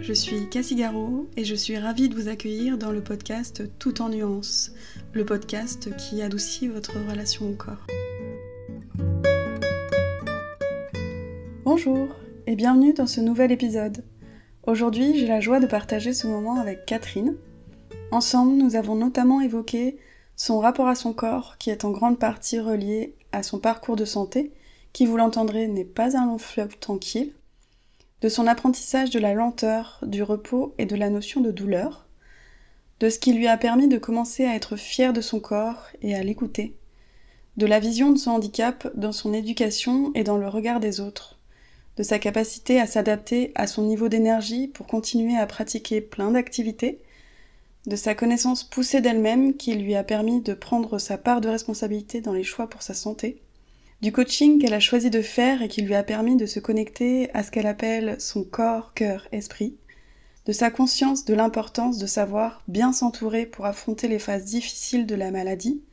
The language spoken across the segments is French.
je suis Cassie Garot et je suis ravie de vous accueillir dans le podcast Tout en nuances, le podcast qui adoucit votre relation au corps. Bonjour et bienvenue dans ce nouvel épisode. Aujourd'hui, j'ai la joie de partager ce moment avec Catherine. Ensemble, nous avons notamment évoqué son rapport à son corps qui est en grande partie relié à son parcours de santé, qui, vous l'entendrez, n'est pas un long fleuve tranquille, de son apprentissage de la lenteur, du repos et de la notion de douleur, de ce qui lui a permis de commencer à être fière de son corps et à l'écouter, de la vision de son handicap dans son éducation et dans le regard des autres, de sa capacité à s'adapter à son niveau d'énergie pour continuer à pratiquer plein d'activités, de sa connaissance poussée d'elle-même qui lui a permis de prendre sa part de responsabilité dans les choix pour sa santé, du coaching qu'elle a choisi de faire et qui lui a permis de se connecter à ce qu'elle appelle son corps, cœur, esprit, de sa conscience de l'importance de savoir bien s'entourer pour affronter les phases difficiles de la maladie,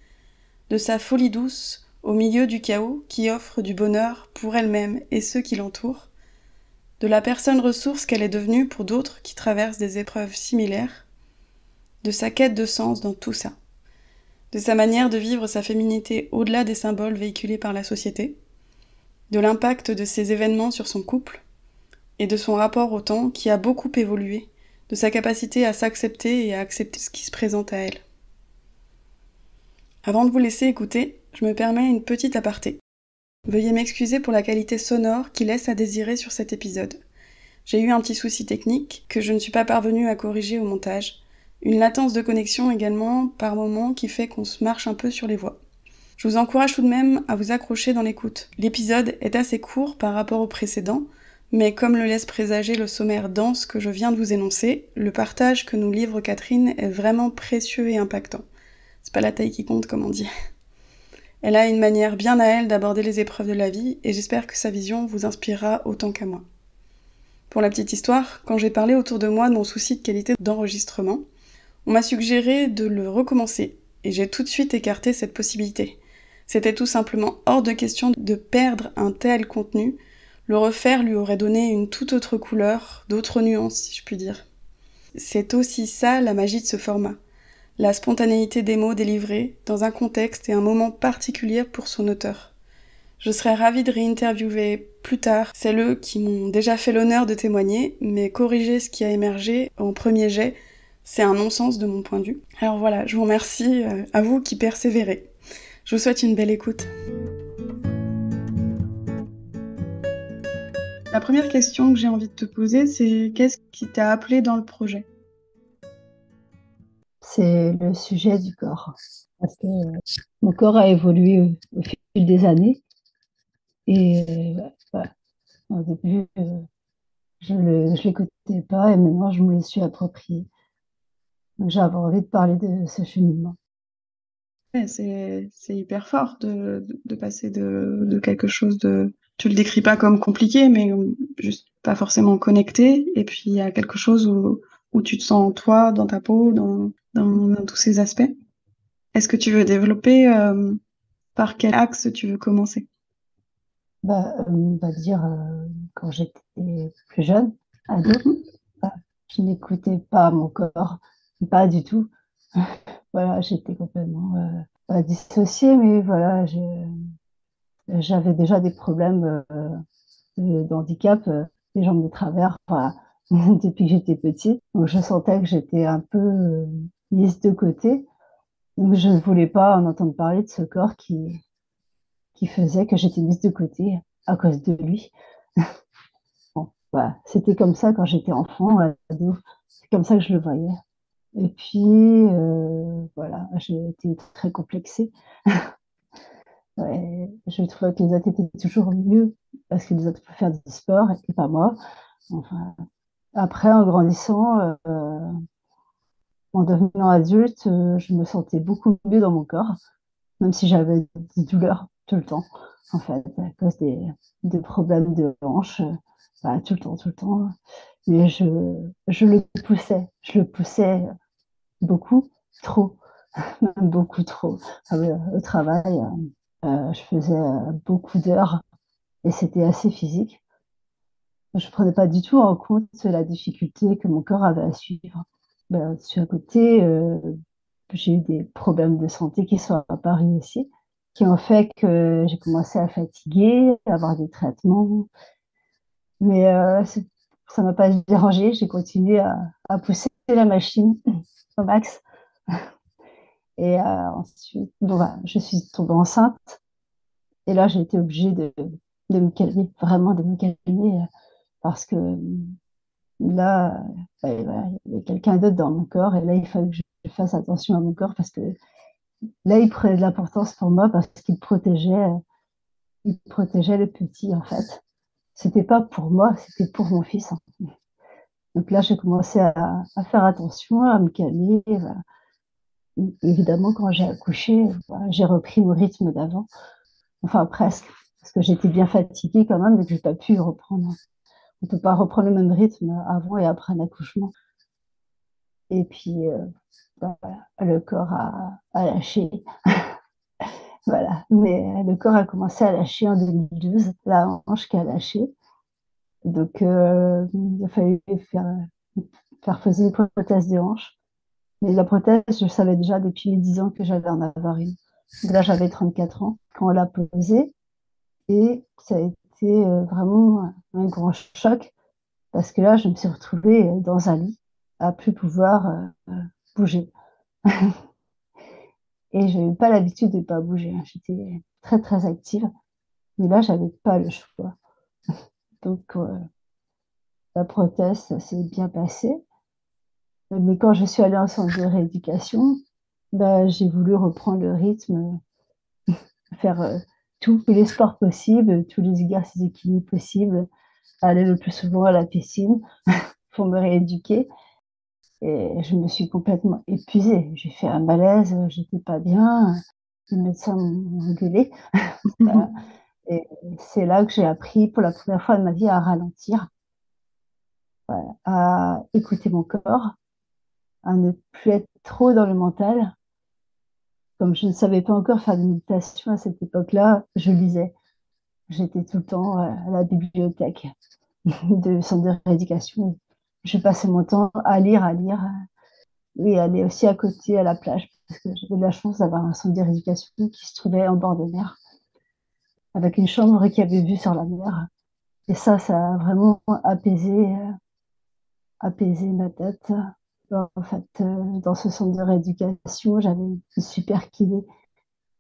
de sa folie douce au milieu du chaos qui offre du bonheur pour elle-même et ceux qui l'entourent, de la personne ressource qu'elle est devenue pour d'autres qui traversent des épreuves similaires, de sa quête de sens dans tout ça, de sa manière de vivre sa féminité au-delà des symboles véhiculés par la société, de l'impact de ces événements sur son couple, et de son rapport au temps qui a beaucoup évolué, de sa capacité à s'accepter et à accepter ce qui se présente à elle. Avant de vous laisser écouter, je me permets une petite aparté. Veuillez m'excuser pour la qualité sonore qui laisse à désirer sur cet épisode. J'ai eu un petit souci technique que je ne suis pas parvenue à corriger au montage, une latence de connexion également par moment qui fait qu'on se marche un peu sur les voies. Je vous encourage tout de même à vous accrocher dans l'écoute. L'épisode est assez court par rapport au précédent, mais comme le laisse présager le sommaire dense que je viens de vous énoncer, le partage que nous livre Catherine est vraiment précieux et impactant. C'est pas la taille qui compte, comme on dit. Elle a une manière bien à elle d'aborder les épreuves de la vie, et j'espère que sa vision vous inspirera autant qu'à moi. Pour la petite histoire, quand j'ai parlé autour de moi de mon souci de qualité d'enregistrement, on m'a suggéré de le recommencer, et j'ai tout de suite écarté cette possibilité. C'était tout simplement hors de question de perdre un tel contenu. Le refaire lui aurait donné une toute autre couleur, d'autres nuances, si je puis dire. C'est aussi ça la magie de ce format. La spontanéité des mots délivrés, dans un contexte et un moment particulier pour son auteur. Je serais ravie de réinterviewer plus tard celles qui m'ont déjà fait l'honneur de témoigner, mais corriger ce qui a émergé en premier jet, c'est un non-sens de mon point de vue. Alors voilà, je vous remercie à vous qui persévérez. Je vous souhaite une belle écoute. La première question que j'ai envie de te poser, c'est qu'est-ce qui t'a appelé dans le projet ? C'est le sujet du corps. Parce que mon corps a évolué au fil des années. Et voilà, au début, je ne l'écoutais pas et maintenant, je me le suis approprié. Donc, j'avais envie de parler de ce cheminement. Ouais, c'est hyper fort de passer de quelque chose de... Tu le décris pas comme compliqué, mais juste pas forcément connecté, et puis il y a quelque chose où tu te sens toi, dans ta peau, dans tous ces aspects. Est-ce que tu veux développer par quel axe tu veux commencer? On va dire, quand j'étais plus jeune, ado, Mhm. je n'écoutais pas mon corps, pas du tout. Voilà, j'étais complètement pas dissociée, mais voilà, j'avais déjà des problèmes d'handicap, des jambes de travers, voilà, depuis que j'étais petite. Donc je sentais que j'étais un peu mise de côté. Donc je ne voulais pas en entendre parler de ce corps qui faisait que j'étais mise de côté à cause de lui. Bon, voilà, c'était comme ça quand j'étais enfant, ado. C'est comme ça que je le voyais. Et puis, voilà, j'ai été très complexée. Ouais, je trouvais que les autres étaient toujours mieux parce que les autres pouvaient faire du sport et pas moi. Enfin, après, en grandissant, en devenant adulte, je me sentais beaucoup mieux dans mon corps, même si j'avais des douleurs tout le temps, en fait, à cause des problèmes de hanche, bah, tout le temps. Mais je le poussais beaucoup, trop, même beaucoup trop. Au travail, je faisais beaucoup d'heures et c'était assez physique. Je ne prenais pas du tout en compte la difficulté que mon corps avait à suivre. Sur un côté, j'ai eu des problèmes de santé qui sont apparus aussi, qui ont fait que j'ai commencé à fatiguer, à avoir des traitements. Mais ça ne m'a pas dérangé. J'ai continué à pousser la machine au max. Et ensuite, bon, je suis tombée enceinte. Et là, j'ai été obligée de me calmer, vraiment de me calmer, parce que là, voilà, il y avait quelqu'un d'autre dans mon corps. Et là, il fallait que je fasse attention à mon corps parce que là, il prenait de l'importance pour moi parce il protégeait le petit, en fait. C'était pas pour moi, c'était pour mon fils, hein. Donc là, j'ai commencé à faire attention, à me calmer. Voilà. Évidemment, quand j'ai accouché, voilà, j'ai repris mon rythme d'avant. Enfin, presque. Parce que j'étais bien fatiguée quand même, mais que je n'ai pas pu reprendre. On ne peut pas reprendre le même rythme avant et après un accouchement. Et puis, voilà, le corps a lâché. Voilà. Mais le corps a commencé à lâcher en 2012, la hanche qui a lâché. Donc, il a fallu faire poser une prothèse de hanche. Mais la prothèse, je savais déjà depuis mes 10 ans que j'allais en avoir une. Donc là, j'avais 34 ans quand on l'a posée. Et ça a été vraiment un grand choc parce que là, je me suis retrouvée dans un lit à plus pouvoir bouger. Et je n'avais pas l'habitude de ne pas bouger. J'étais très, très active. Mais là, je n'avais pas le choix. Donc, la prothèse, ça s'est bien passé. Mais quand je suis allée en centre de rééducation, j'ai voulu reprendre le rythme, faire tous les sports possibles, tous les exercices d'équilibre possibles, aller le plus souvent à la piscine pour me rééduquer. Et je me suis complètement épuisée. J'ai fait un malaise, j'étais pas bien. Les médecins m'ont engueulée. Voilà. Et c'est là que j'ai appris pour la première fois de ma vie à ralentir, voilà, à écouter mon corps, à ne plus être trop dans le mental. Comme je ne savais pas encore faire de méditation à cette époque-là, je lisais. J'étais tout le temps à la bibliothèque de centre de rééducation. Je passais mon temps à lire, et aller aussi à côté à la plage, parce que j'avais de la chance d'avoir un centre de rééducation qui se trouvait en bord de mer, avec une chambre qui avait vue sur la mer. Et ça a vraiment apaisé ma tête. En fait, dans ce centre de rééducation, j'avais une super kiné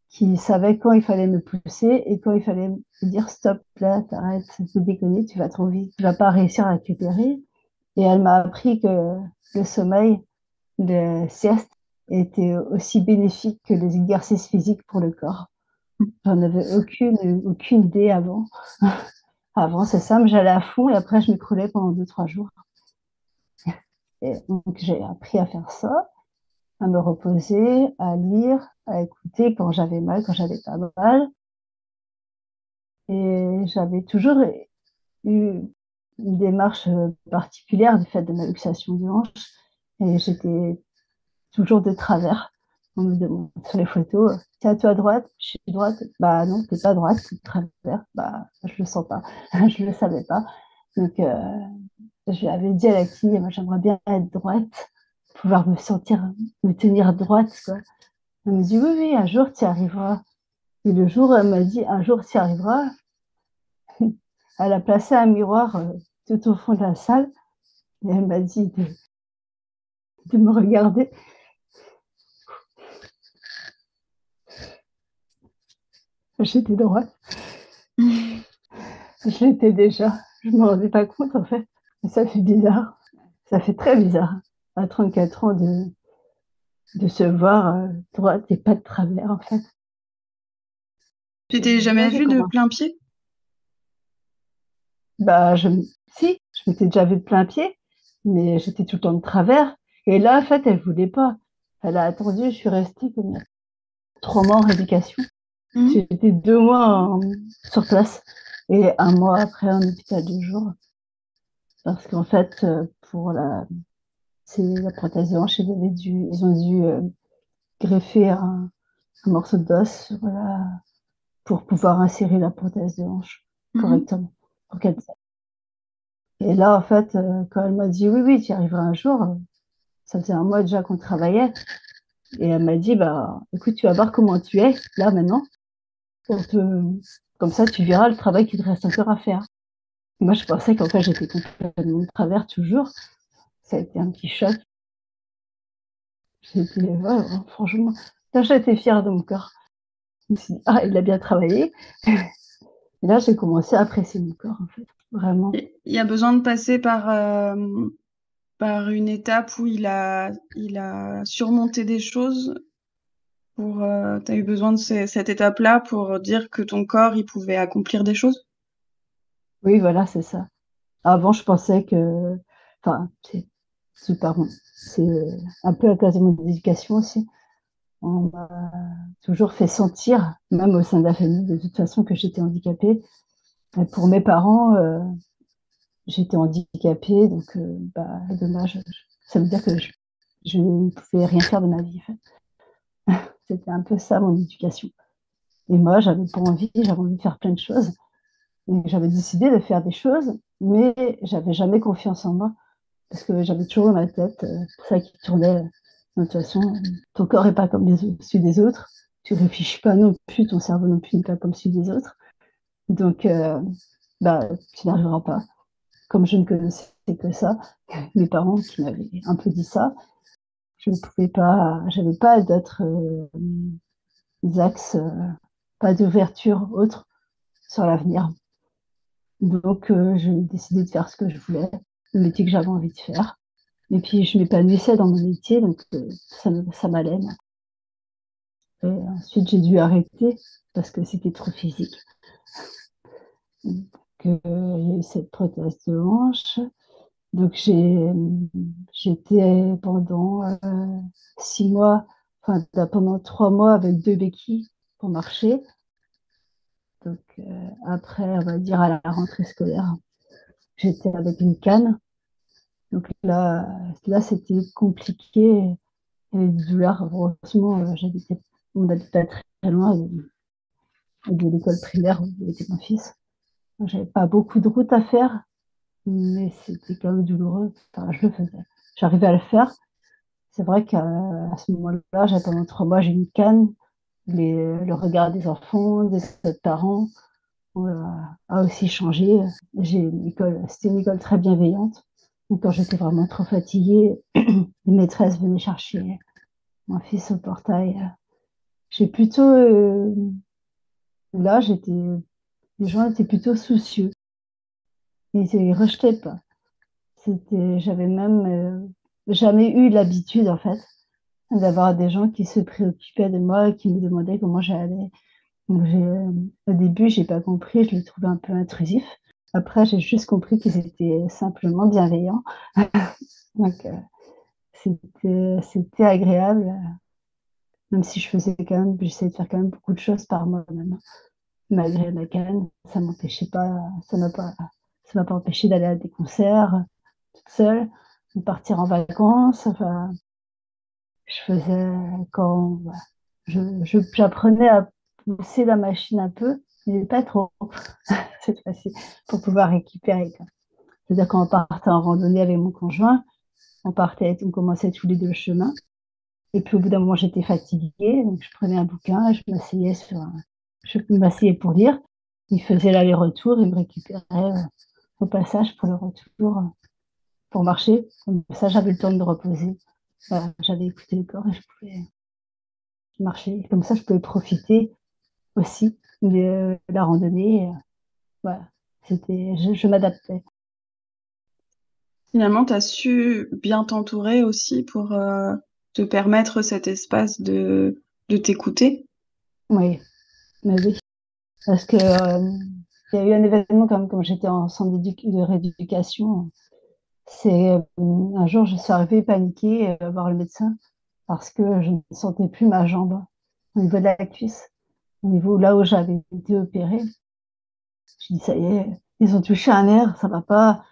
qui savait quand il fallait me pousser et quand il fallait me dire stop, là, t'arrêtes de déconner, tu vas trop vite, tu vas pas réussir à récupérer. Et elle m'a appris que le sommeil, le sieste, était aussi bénéfique que les exercices physiques pour le corps. J'en avais aucune idée avant. Avant, c'est simple, j'allais à fond et après, je m'écroulais pendant 2, 3 jours. Et donc, j'ai appris à faire ça, à me reposer, à lire, à écouter quand j'avais mal, quand j'avais pas mal. Et j'avais toujours eu une démarche particulière du fait de ma luxation de hanche. Et j'étais toujours de travers. On me demande sur les photos, t'es à toi à droite, je suis droite. Bah non, t'es pas droite, t'es de travers. Bah, je le sens pas, je le savais pas. Donc, je lui avais dit à la kiné, moi j'aimerais bien être droite, pouvoir me tenir droite, quoi. Elle me dit, oui, oui, un jour tu y arriveras. Et le jour, elle m'a dit, un jour tu y arriveras. Elle a placé un miroir tout au fond de la salle et elle m'a dit de me regarder. J'étais droite. Je l'étais déjà. Je ne me rendais pas compte, en fait. Mais ça fait bizarre. Ça fait très bizarre, à 34 ans, de se voir droite et pas de travers, en fait. Tu t'es Et là, jamais j'ai vue de commencé. plein pied? Si, je m'étais déjà vue de plein pied, mais j'étais tout le temps de travers. Et là, en fait, elle voulait pas. Elle a attendu, je suis restée comme 3 mois en rééducation. Mhm. J'étais 2 mois sur place et un mois après en hôpital de jour. Parce qu'en fait, c'est la prothèse de hanche, ils ont dû greffer un morceau d'os, voilà, pour pouvoir insérer la prothèse de hanche Mhm. correctement. Pour qu'elle Et là, en fait, quand elle m'a dit oui, oui, tu y arriveras un jour, ça faisait un mois déjà qu'on travaillait. Et elle m'a dit, bah, écoute, tu vas voir comment tu es là maintenant. On te- Comme ça, tu verras le travail qu'il te reste encore à faire. Moi, je pensais qu'en fait, j'étais complètement de travers toujours. Ça a été un petit choc. J'étais, ouais, franchement, j'étais fière de mon corps. Je me suis dit, ah, il a bien travaillé. Et là, j'ai commencé à apprécier mon corps, en fait, vraiment. Il y a besoin de passer par une étape où il a surmonté des choses pour, t'as eu besoin de cette étape-là pour dire que ton corps, il pouvait accomplir des choses? Oui, voilà, c'est ça. Avant, je pensais que, enfin, pardon, c'est un peu à cause de mon éducation aussi. On m'a toujours fait sentir, même au sein de la famille, de toute façon, que j'étais handicapée. Et pour mes parents, j'étais handicapée, donc bah, dommage. Ça veut dire que je ne pouvais rien faire de ma vie. En fait. C'était un peu ça mon éducation. Et moi, j'avais envie de faire plein de choses. Et j'avais décidé de faire des choses, mais j'avais jamais confiance en moi parce que j'avais toujours dans ma tête ça qui tournait. De toute façon, ton corps n'est pas comme celui des autres. Tu ne réfléchis pas non plus, ton cerveau non plus n'est pas comme celui des autres. Donc, bah, tu n'arriveras pas. Comme je ne connaissais que ça, mes parents qui m'avaient un peu dit ça, je ne pouvais pas, j'avais pas d'autres axes, pas d'ouverture autre sur l'avenir. Donc, j'ai décidé de faire ce que je voulais, le métier que j'avais envie de faire. Et puis, je m'épanouissais dans mon métier, donc ça m'allait. Et ensuite, j'ai dû arrêter parce que c'était trop physique. Donc, il y a eu cette prothèse de hanche. Donc, j'étais pendant 6 mois, enfin, pendant 3 mois avec 2 béquilles pour marcher. Donc, après, on va dire à la rentrée scolaire, j'étais avec une canne. Donc là c'était compliqué. Il y avait des douleurs. Heureusement, on n'habite pas très loin de l'école primaire où était mon fils. J'avais pas beaucoup de route à faire, mais c'était quand même douloureux. Enfin, je le faisais. J'arrivais à le faire. C'est vrai qu'à ce moment-là, pendant 3 mois, j'ai une canne. Le regard des enfants, des autres parents a aussi changé. C'était une école très bienveillante. Et quand j'étais vraiment trop fatiguée, les maîtresses venaient chercher mon fils au portail. J'ai plutôt, là, les gens étaient plutôt soucieux. Ils rejetaient pas. J'avais même jamais eu l'habitude, en fait, d'avoir des gens qui se préoccupaient de moi et qui me demandaient comment j'allais. Donc, au début, j'ai pas compris, je les trouvais un peu intrusifs. Après, j'ai juste compris qu'ils étaient simplement bienveillants. Donc, c'était agréable, même si j'essayais de faire quand même beaucoup de choses par moi-même. Malgré ma canne, ça m'empêchait pas, ça m'a pas empêché d'aller à des concerts toute seule, de partir en vacances. Enfin, je faisais quand voilà, j'apprenais à pousser la machine un peu, mais pas trop cette fois-ci, pour pouvoir récupérer. Quoi. C'est-à-dire quand on partait en randonnée avec mon conjoint, on commençait tous les deux le chemin. Et puis au bout d'un moment, j'étais fatiguée, donc je prenais un bouquin et je m'asseyais pour lire. Il faisait l'aller-retour, il me récupérait au passage pour le retour, pour marcher. Comme ça, j'avais le temps de me reposer. Voilà, j'avais écouté le corps et je pouvais marcher. Comme ça, je pouvais profiter aussi de la randonnée. Voilà, je m'adaptais. Finalement, tu as su bien t'entourer aussi pour te permettre cet espace de t'écouter. Oui, mais oui. Parce que il y a eu un événement quand j'étais en centre de rééducation. C'est un jour, je suis arrivée paniquée voir le médecin parce que je ne sentais plus ma jambe au niveau de la cuisse, au niveau là où j'avais été opérée. Je dis ça y est, ils ont touché un nerf, ça va pas.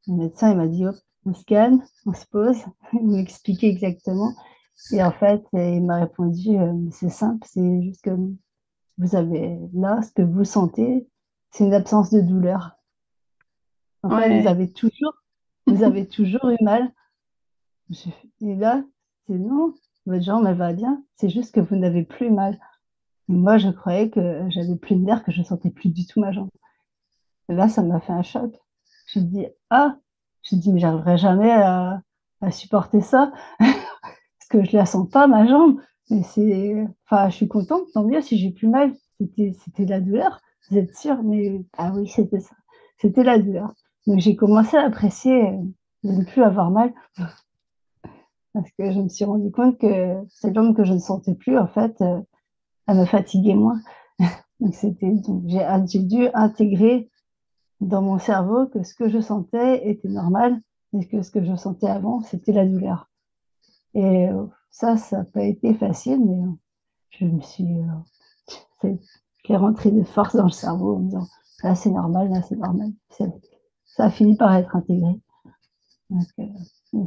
Le médecin il m'a dit hop, on se calme, on se pose, il m'expliquait exactement. Et en fait, il m'a répondu c'est simple, c'est juste que vous avez là ce que vous sentez, c'est une absence de douleur. En fait, Ouais. vous avez toujours eu mal. Et là, c'est non, votre jambe, elle va bien. C'est juste que vous n'avez plus mal. Et moi, je croyais que j'avais plus de nerfs, que je sentais plus du tout ma jambe. Et là, ça m'a fait un choc. Je me dis, ah, je me dis, mais j'arriverai jamais à supporter ça, parce que je la sens pas, ma jambe. Mais enfin, je suis contente, tant mieux si j'ai plus mal. C'était la douleur, vous êtes sûre? Mais, ah oui, c'était ça. C'était la douleur. Donc, j'ai commencé à apprécier de ne plus avoir mal, parce que je me suis rendu compte que cette jambe que je ne sentais plus, en fait, elle me fatiguait moins. Donc j'ai dû intégrer dans mon cerveau que ce que je sentais était normal et que ce que je sentais avant, c'était la douleur. Et ça n'a pas été facile, mais je me suis, je l'ai rentré de force dans le cerveau en me disant, là c'est normal, là c'est normal. Ça a fini par être intégré. Donc,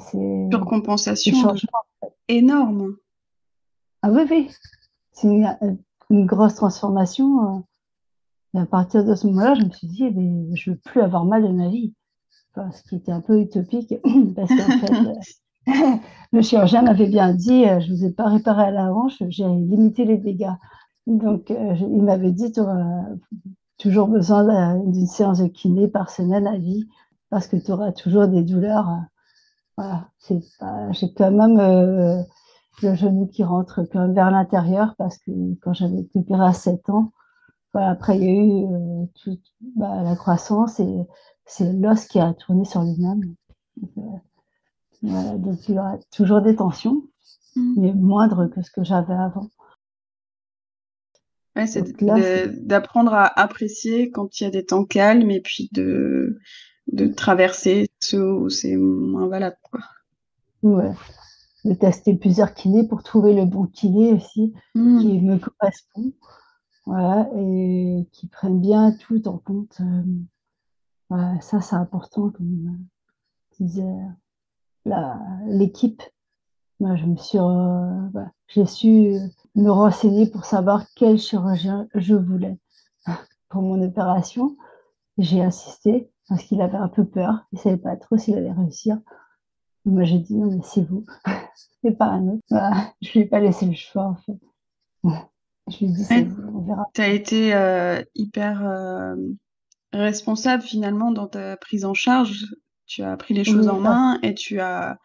c'est des Surcompensation changements. énorme. Ah oui, oui, c'est une grosse transformation. Et à partir de ce moment-là, je me suis dit, eh ben, je ne veux plus avoir mal de ma vie. Enfin, ce qui était un peu utopique, parce qu'en fait, le chirurgien m'avait bien dit, je ne vous ai pas réparé à la hanche, j'ai limité les dégâts. Donc, il m'avait dit, tu auras toujours besoin d'une séance de kiné par semaine à vie, parce que tu auras toujours des douleurs. Voilà, j'ai quand même le genou qui rentre quand même vers l'intérieur, parce que quand j'avais été opérée à 7 ans, voilà, après, il y a eu la croissance et c'est l'os qui a tourné sur lui-même. Donc, voilà, donc il y aura toujours des tensions, Mm. mais moindres que ce que j'avais avant. Ouais, c'est Donc là, c'est d'apprendre à apprécier quand il y a des temps calmes et puis de traverser ceux où c'est moins valable, quoi. ouais, de tester plusieurs kinés pour trouver le bon kiné aussi Mm. qui me correspond, voilà, et qui prenne bien tout en compte. Voilà, ça, c'est important, comme disait l'équipe. Moi, j'ai su me renseigner pour savoir quel chirurgien je voulais pour mon opération. J'ai insisté parce qu'il avait un peu peur. Il ne savait pas trop s'il allait réussir. Moi, j'ai dit non, mais c'est vous, c'est pas un autre. Voilà. Je lui ai pas laissé le choix, en fait. Je lui ai dit c'est Ouais, vous, on verra. t'as été hyper responsable finalement dans ta prise en charge. Tu as pris les choses Oui, en main et tu as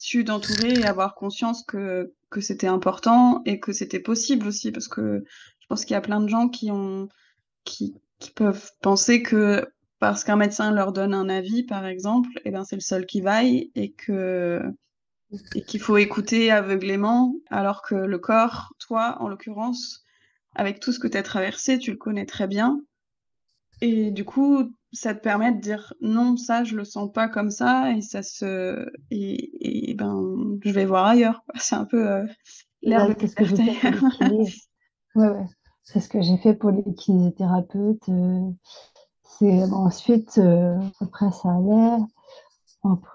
su t'entourer et avoir conscience que c'était important et que c'était possible aussi parce que je pense qu'il y a plein de gens qui peuvent penser que parce qu'un médecin leur donne un avis, par exemple, et ben c'est le seul qui vaille et qu'il faut écouter aveuglément, alors que le corps, toi, en l'occurrence, avec tout ce que tu as traversé, tu le connais très bien. Et du coup, ça te permet de dire non, ça, je le sens pas comme ça, et ben, je vais voir ailleurs, quoi. C'est un peu là, l'herbe c'est plus ce que verte j'ai fait pour les ailleurs. kinés. Ouais, ouais. C'est ce que j'ai fait pour les kinésithérapeutes. Ensuite, après, ça allait.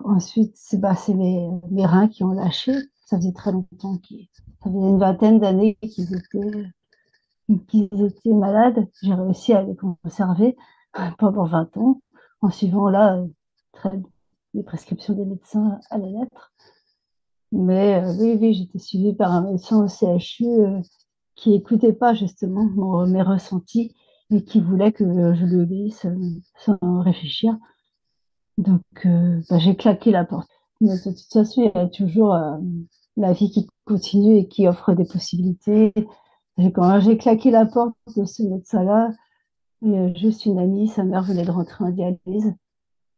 Ensuite, c'est les reins qui ont lâché. Ça faisait très longtemps, ça faisait une vingtaine d'années qu'ils étaient malades. J'ai réussi à les conserver pendant 20 ans en suivant là les prescriptions des médecins à la lettre. Mais oui, oui, j'étais suivie par un médecin au CHU qui n'écoutait pas justement mes ressentis et qui voulait que je lui obéisse sans réfléchir. Donc, j'ai claqué la porte. Mais de toute façon, il y a toujours la vie qui continue et qui offre des possibilités. Et quand j'ai claqué la porte de ce médecin-là, juste une amie, sa mère venait de rentrer en dialyse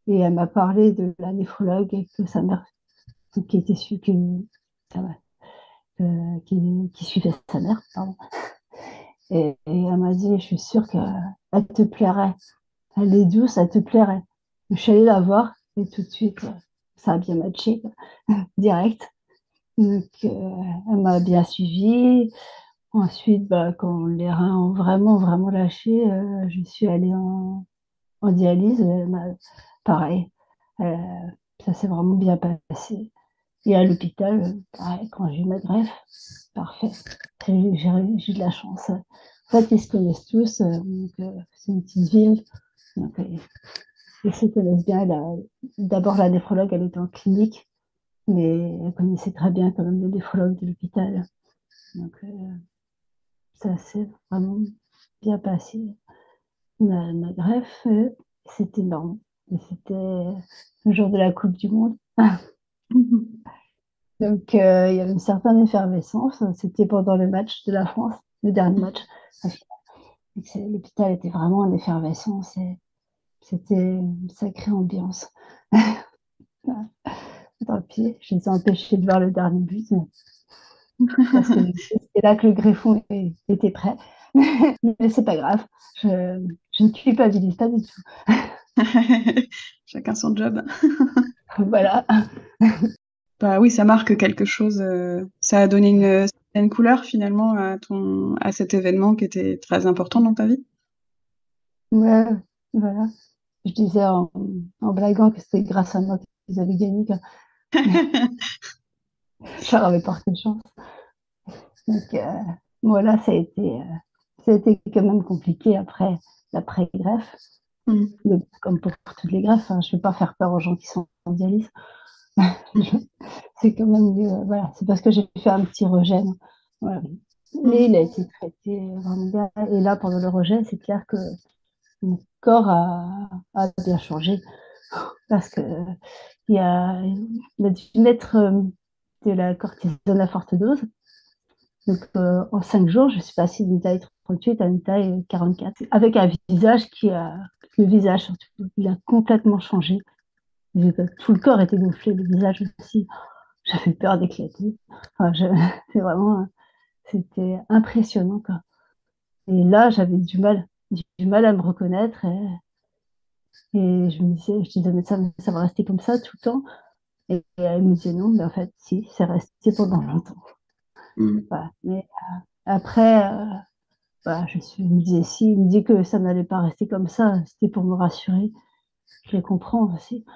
et elle m'a parlé de la néphrologue et que sa mère, qui était ça va, qui suivait sa mère, pardon. Et elle m'a dit, je suis sûre qu'elle te plairait. Elle est douce, elle te plairait. Je suis allée la voir et tout de suite, ça a bien matché, direct. Donc, elle m'a bien suivie. Ensuite, quand les reins ont vraiment, vraiment lâché, je suis allée en dialyse. Pareil, euh, ça s'est vraiment bien passé. Et à l'hôpital, pareil, quand j'ai eu ma greffe, parfait. J'ai de la chance. En fait, ils se connaissent tous. Donc, c'est une petite ville. Donc, ils se connaissent bien. D'abord, la néphrologue, elle était en clinique, mais elle connaissait très bien quand même le néphrologue de l'hôpital. Donc, ça s'est vraiment bien passé. Ma greffe, c'était énorme. C'était le jour de la Coupe du Monde. Donc, il y avait une certaine effervescence. C'était pendant le match de la France, le dernier match. L'hôpital était vraiment en effervescence et c'était une sacrée ambiance. Tant pis, je les ai empêchés de voir le dernier but parce que c'était là que le greffon était prêt. Mais c'est pas grave, je ne culpabilise pas du tout. Chacun son job. Voilà. Bah oui, ça marque quelque chose. Ça a donné une certaine couleur finalement à cet événement qui était très important dans ta vie. Ouais, voilà. Je disais en blaguant que c'était grâce à moi qu'ils avaient gagné, que je leur avais porté chance. Donc, voilà, ça a été quand même compliqué après l'après-greffe. Mm. Comme pour toutes les greffes, hein, je ne vais pas faire peur aux gens qui sont en dialyse. C'est quand même mieux. Voilà, c'est parce que j'ai fait un petit rejet. Voilà. Mais il a été traité vraiment bien. Et là, pendant le rejet, c'est clair que mon corps a bien changé. Parce que il a dû mettre de la cortisone à forte dose. Donc, en 5 jours, je suis passée d'une taille 38 à une taille 44. Avec un visage le visage surtout, il a complètement changé. Tout le corps était gonflé, le visage aussi. J'avais peur d'éclater. Enfin, c'est vraiment, c'était impressionnant, quoi. Et là, j'avais du mal à me reconnaître. Et je disais au médecin, mais ça va rester comme ça tout le temps. Et elle me disait non, mais en fait, si, c'est resté pendant longtemps. Mm. Voilà. Mais après, voilà, je me disais, si, il me dit que ça n'allait pas rester comme ça, c'était pour me rassurer. Je les comprends aussi.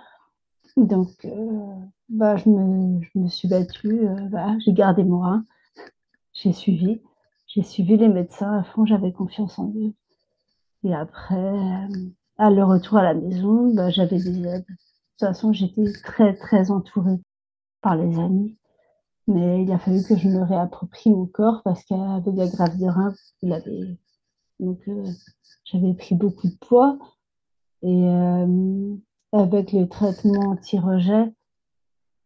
Donc, bah, je me suis battue, bah, j'ai gardé mon rein, j'ai suivi, j'ai suivi les médecins à fond, j'avais confiance en eux. Et après, à le retour à la maison, bah, j'avais des aides. De toute façon, j'étais très, très entourée par les amis. Mais il a fallu que je me réapproprie mon corps parce qu'avec la greffe de rein, il avait... Donc, j'avais pris beaucoup de poids. Et avec le traitement anti-rejet,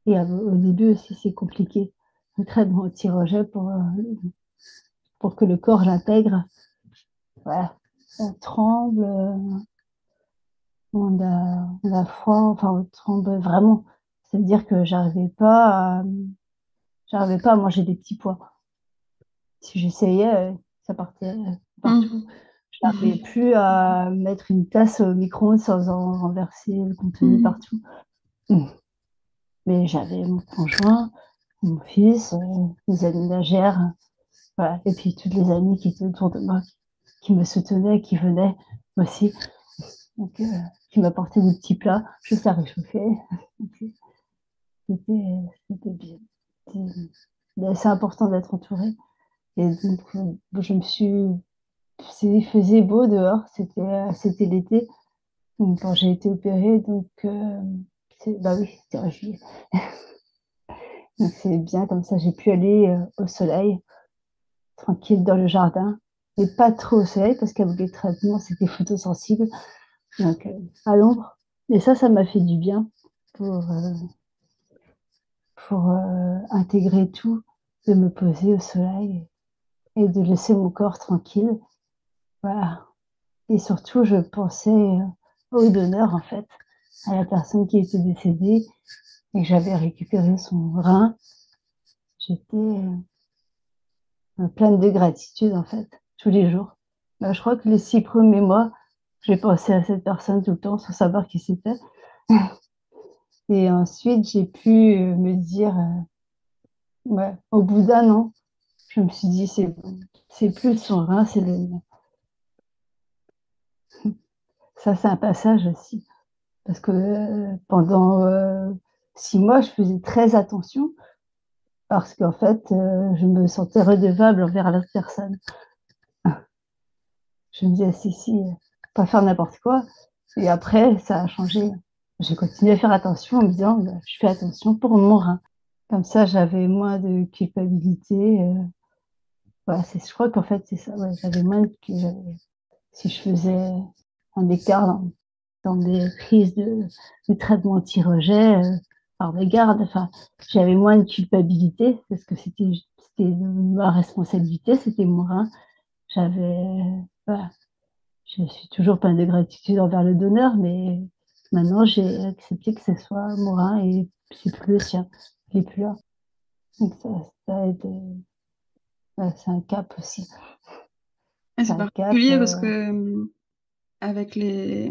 et au début aussi, c'est compliqué. Le traitement anti-rejet pour que le corps l'intègre. Voilà. On tremble, on a froid, enfin, on tremble vraiment. C'est-à-dire que j'arrivais pas à manger des petits pois. Si j'essayais, ça partait partout. Mm. Je n'arrivais plus à mettre une tasse au micro-ondes sans en renverser le contenu Mm. partout. Mais j'avais mon conjoint, mon fils, mes amis nagères, voilà. Et puis toutes les amies qui étaient autour de moi, qui me soutenaient, qui venaient aussi, donc, qui m'apportaient des petits plats juste à réchauffer. C'était, c'était bien. C'est important d'être entouré. Et donc, je me suis. Il faisait beau dehors, c'était l'été. Donc, quand j'ai été opérée, donc, bah oui, c'était en juillet. Donc, c'est bien, comme ça, j'ai pu aller au soleil, tranquille dans le jardin. Et pas trop au soleil, parce qu'avec les traitements, c'était photosensible. Donc, à l'ombre. Et ça m'a fait du bien pour, intégrer tout, de me poser au soleil et de laisser mon corps tranquille. Voilà. Et surtout, je pensais au donneur, en fait, à la personne qui était décédée et que j'avais récupéré son rein. J'étais pleine de gratitude, en fait, tous les jours. Je crois que les 6 premiers mois, j'ai pensé à cette personne tout le temps sans savoir qui c'était. Et ensuite, j'ai pu me dire, ouais, au bout d'un an, je me suis dit, c'est plus son rein, c'est le mien. Ça, c'est un passage aussi. Parce que pendant 6 mois, je faisais très attention parce qu'en fait, je me sentais redevable envers l'autre personne. Je me disais, si, pas faire n'importe quoi. Et après, ça a changé. J'ai continué à faire attention en me disant, bah, je fais attention pour mon rein. Comme ça, j'avais moins de culpabilité. Voilà, je crois qu'en fait, c'est ça. Ouais, j'avais moins de, si je faisais un écart dans des prises de traitement anti-rejet, par mes gardes, enfin, j'avais moins de culpabilité parce que c'était ma responsabilité, c'était mon rein. J'avais, voilà, je suis toujours plein de gratitude envers le donneur, mais maintenant j'ai accepté que ce soit mon rein et c'est plus le sien, il n'est plus là. Donc ça aide, c'est un cap aussi. Et C'est c'est un cap. particulier parce que avec les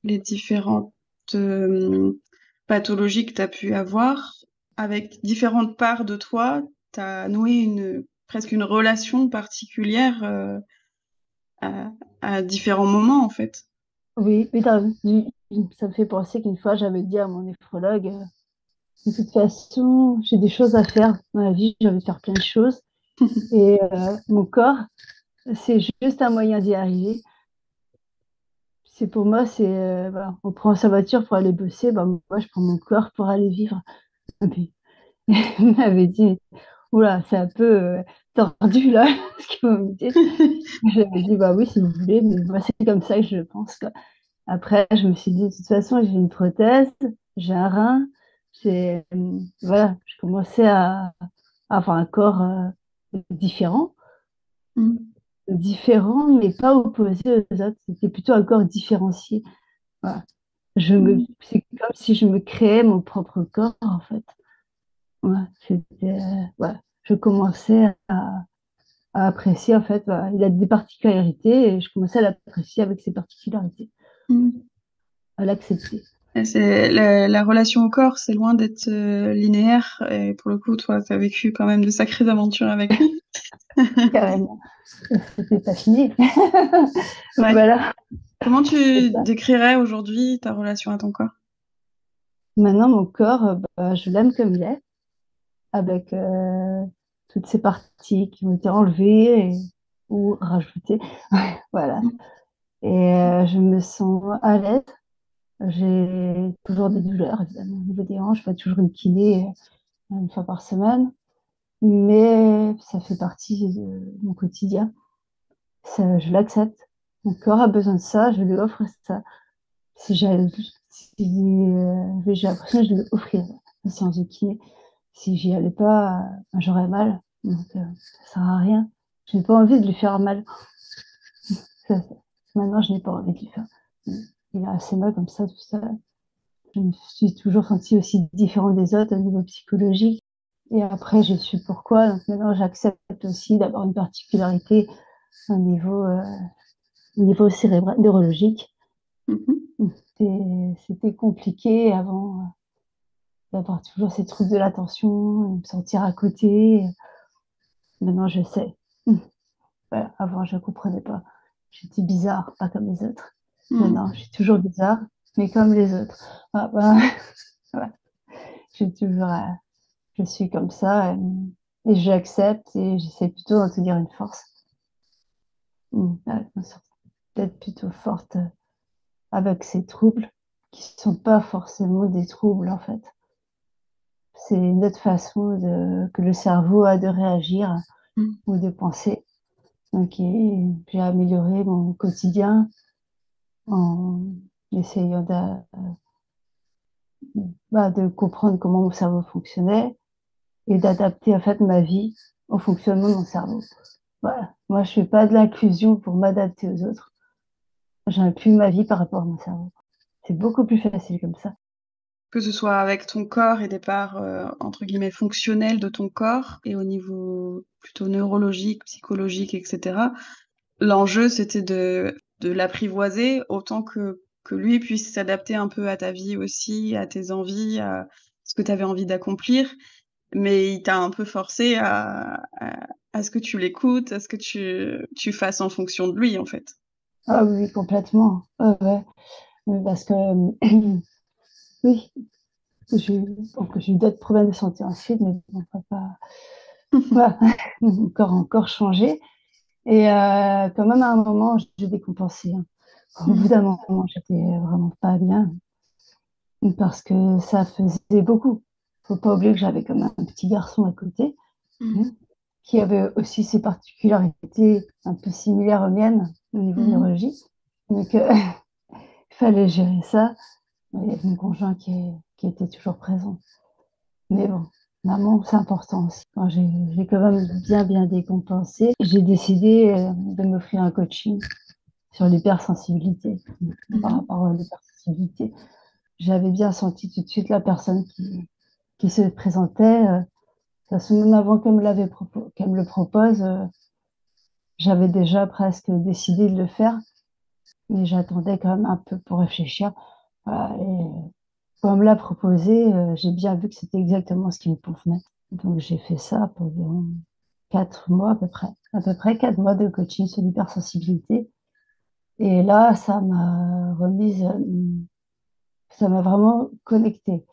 différentes euh, pathologies que tu as pu avoir, avec différentes parts de toi, tu as noué presque une relation particulière à, à différents moments, en fait. Oui, mais ça me fait penser qu'une fois j'avais dit à mon néphrologue, de toute façon, j'ai des choses à faire dans la vie, j'ai envie de faire plein de choses. Et mon corps, c'est juste un moyen d'y arriver. C'est pour moi, voilà, on prend sa voiture pour aller bosser, bah, moi je prends mon corps pour aller vivre. Et puis, il m'avait dit, oula, c'est un peu tordu là, ce que vous me dites. J'avais dit, bah oui, si vous voulez, mais moi c'est comme ça que je pense, quoi. Après, je me suis dit, de toute façon, j'ai une prothèse, j'ai un rein, voilà, je commençais à avoir un corps différent, Mm. différent, mais pas opposé aux autres. C'était plutôt un corps différencié. Voilà. Mm. C'est comme si je me créais mon propre corps, en fait. Ouais, voilà. Je commençais à apprécier, en fait, voilà. Il a des particularités et je commençais à l'apprécier avec ses particularités, Mm. à l'accepter. Et la relation au corps, c'est loin d'être linéaire. Et pour le coup, toi, tu as vécu quand même de sacrées aventures avec lui. Carrément. C'était pas fini. Ouais. Voilà, Comment c'est tu ça. décrirais aujourd'hui ta relation à ton corps? Maintenant, mon corps, bah, je l'aime comme il est, avec toutes ces parties qui ont été enlevées ou rajoutées. Voilà. Mm. Et je me sens à l'aise. J'ai toujours des douleurs, évidemment, au niveau des hanches. Je vois toujours une kiné une fois par semaine. Mais ça fait partie de mon quotidien. Je l'accepte. Mon corps a besoin de ça, je lui offre ça. Si j'ai j'ai l'impression que je lui offrir une séance de kiné. Si j'y allais pas, j'aurais mal. Donc, ça sert à rien. Je n'ai pas envie de lui faire mal. Ça, maintenant, je n'ai pas envie de lui faire. Il a assez mal comme ça, tout ça. Je me suis toujours sentie aussi différente des autres au niveau psychologique. Et après, j'ai su pourquoi. Donc maintenant, j'accepte aussi d'avoir une particularité au niveau cérébral, neurologique. Mhm. C'était compliqué avant d'avoir toujours ces troubles de l'attention, me sentir à côté. Maintenant, je sais. Voilà, avant, je ne comprenais pas. J'étais bizarre, pas comme les autres. Mm. Maintenant, je suis toujours bizarre, mais comme les autres. Ah, bah, voilà. J'ai toujours, je suis comme ça et j'accepte et j'essaie plutôt d'en tenir une force. Ouais, d'être plutôt forte avec ces troubles qui ne sont pas forcément des troubles en fait. C'est une autre façon que le cerveau a de réagir Mm. ou de penser. Donc, j'ai amélioré mon quotidien en essayant de comprendre comment mon cerveau fonctionnait et d'adapter en fait ma vie au fonctionnement de mon cerveau. Voilà. Moi, je fais pas de l'inclusion pour m'adapter aux autres. J'inclus ma vie par rapport à mon cerveau. C'est beaucoup plus facile comme ça. Que ce soit avec ton corps et des parts entre guillemets fonctionnelles de ton corps et au niveau plutôt neurologique, psychologique, etc. L'enjeu, c'était de l'apprivoiser autant que lui puisse s'adapter un peu à ta vie aussi, à tes envies, à ce que tu avais envie d'accomplir. Mais il t'a un peu forcé à ce que tu l'écoutes, à ce que tu fasses en fonction de lui, en fait. Ah oui, complètement. Ouais. Parce que oui, j'ai eu d'autres problèmes de santé ensuite, mais bon, on va pas voilà. Encore changé. Et quand même, à un moment, j'ai décompensé. Hein. Au bout d'un Mhm. moment, j'étais vraiment pas bien parce que ça faisait beaucoup. Faut pas oublier que j'avais comme un petit garçon à côté, hein, Mhm. qui avait aussi ses particularités un peu similaires aux miennes au niveau Mhm. neurologique. Donc, il fallait gérer ça. Il y avait mon conjoint qui était toujours présent. Mais bon, maman, c'est important aussi. Quand j'ai quand même bien décompensé, j'ai décidé de m'offrir un coaching sur l'hypersensibilité. Par Mhm. rapport à l'hypersensibilité, j'avais bien senti tout de suite la personne qui se présentait. De toute façon, même avant qu'elle me le propose, j'avais déjà presque décidé de le faire, mais j'attendais quand même un peu pour réfléchir. Voilà, et quand elle me l'a proposé, j'ai bien vu que c'était exactement ce qui me convenait. Donc j'ai fait ça pendant 4 mois à peu près 4 mois de coaching sur l'hypersensibilité. Et là, ça m'a vraiment connectée.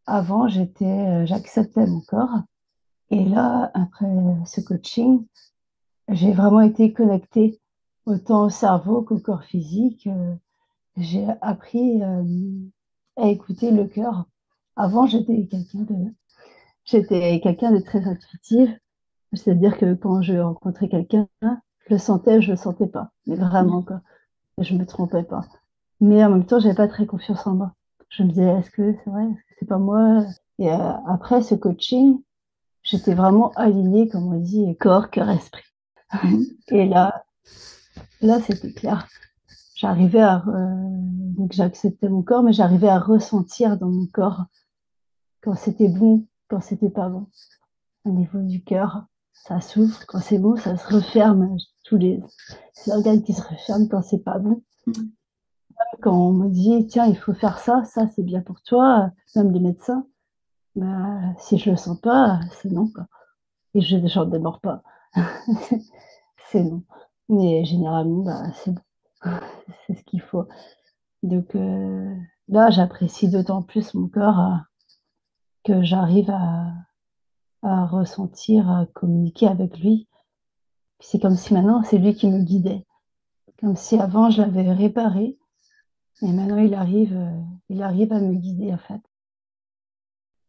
Avant, j'acceptais mon corps. Et là, après ce coaching, j'ai vraiment été connectée autant au cerveau qu'au corps physique. J'ai appris à écouter le cœur. Avant, j'étais quelqu'un de très intuitif. C'est-à-dire que quand je rencontrais quelqu'un, je le sentais, je le sentais pas. Mais vraiment, quoi. Je me trompais pas. Mais en même temps, j'avais pas très confiance en moi. Je me disais, est-ce que c'est vrai? Est-ce que c'est pas moi? Et après ce coaching, j'étais vraiment alignée, comme on dit, corps, cœur, esprit. Mhm. Et là, c'était clair. Donc j'acceptais mon corps, mais j'arrivais à ressentir dans mon corps quand c'était bon, quand c'était pas bon. Au niveau du cœur, ça s'ouvre, quand c'est bon, ça se referme. Les organes qui se referment quand c'est pas bon. Mhm. Quand on me dit, tiens, il faut faire ça c'est bien pour toi, même les médecins, bah, si je le sens pas, c'est non, quoi. Et j'en démords pas. C'est non. Mais généralement, bah, c'est bon. C'est ce qu'il faut. Donc là, j'apprécie d'autant plus mon corps que j'arrive à ressentir, à communiquer avec lui. C'est comme si maintenant, c'est lui qui me guidait. Comme si avant, je l'avais réparé. Et maintenant, il arrive à me guider, en fait.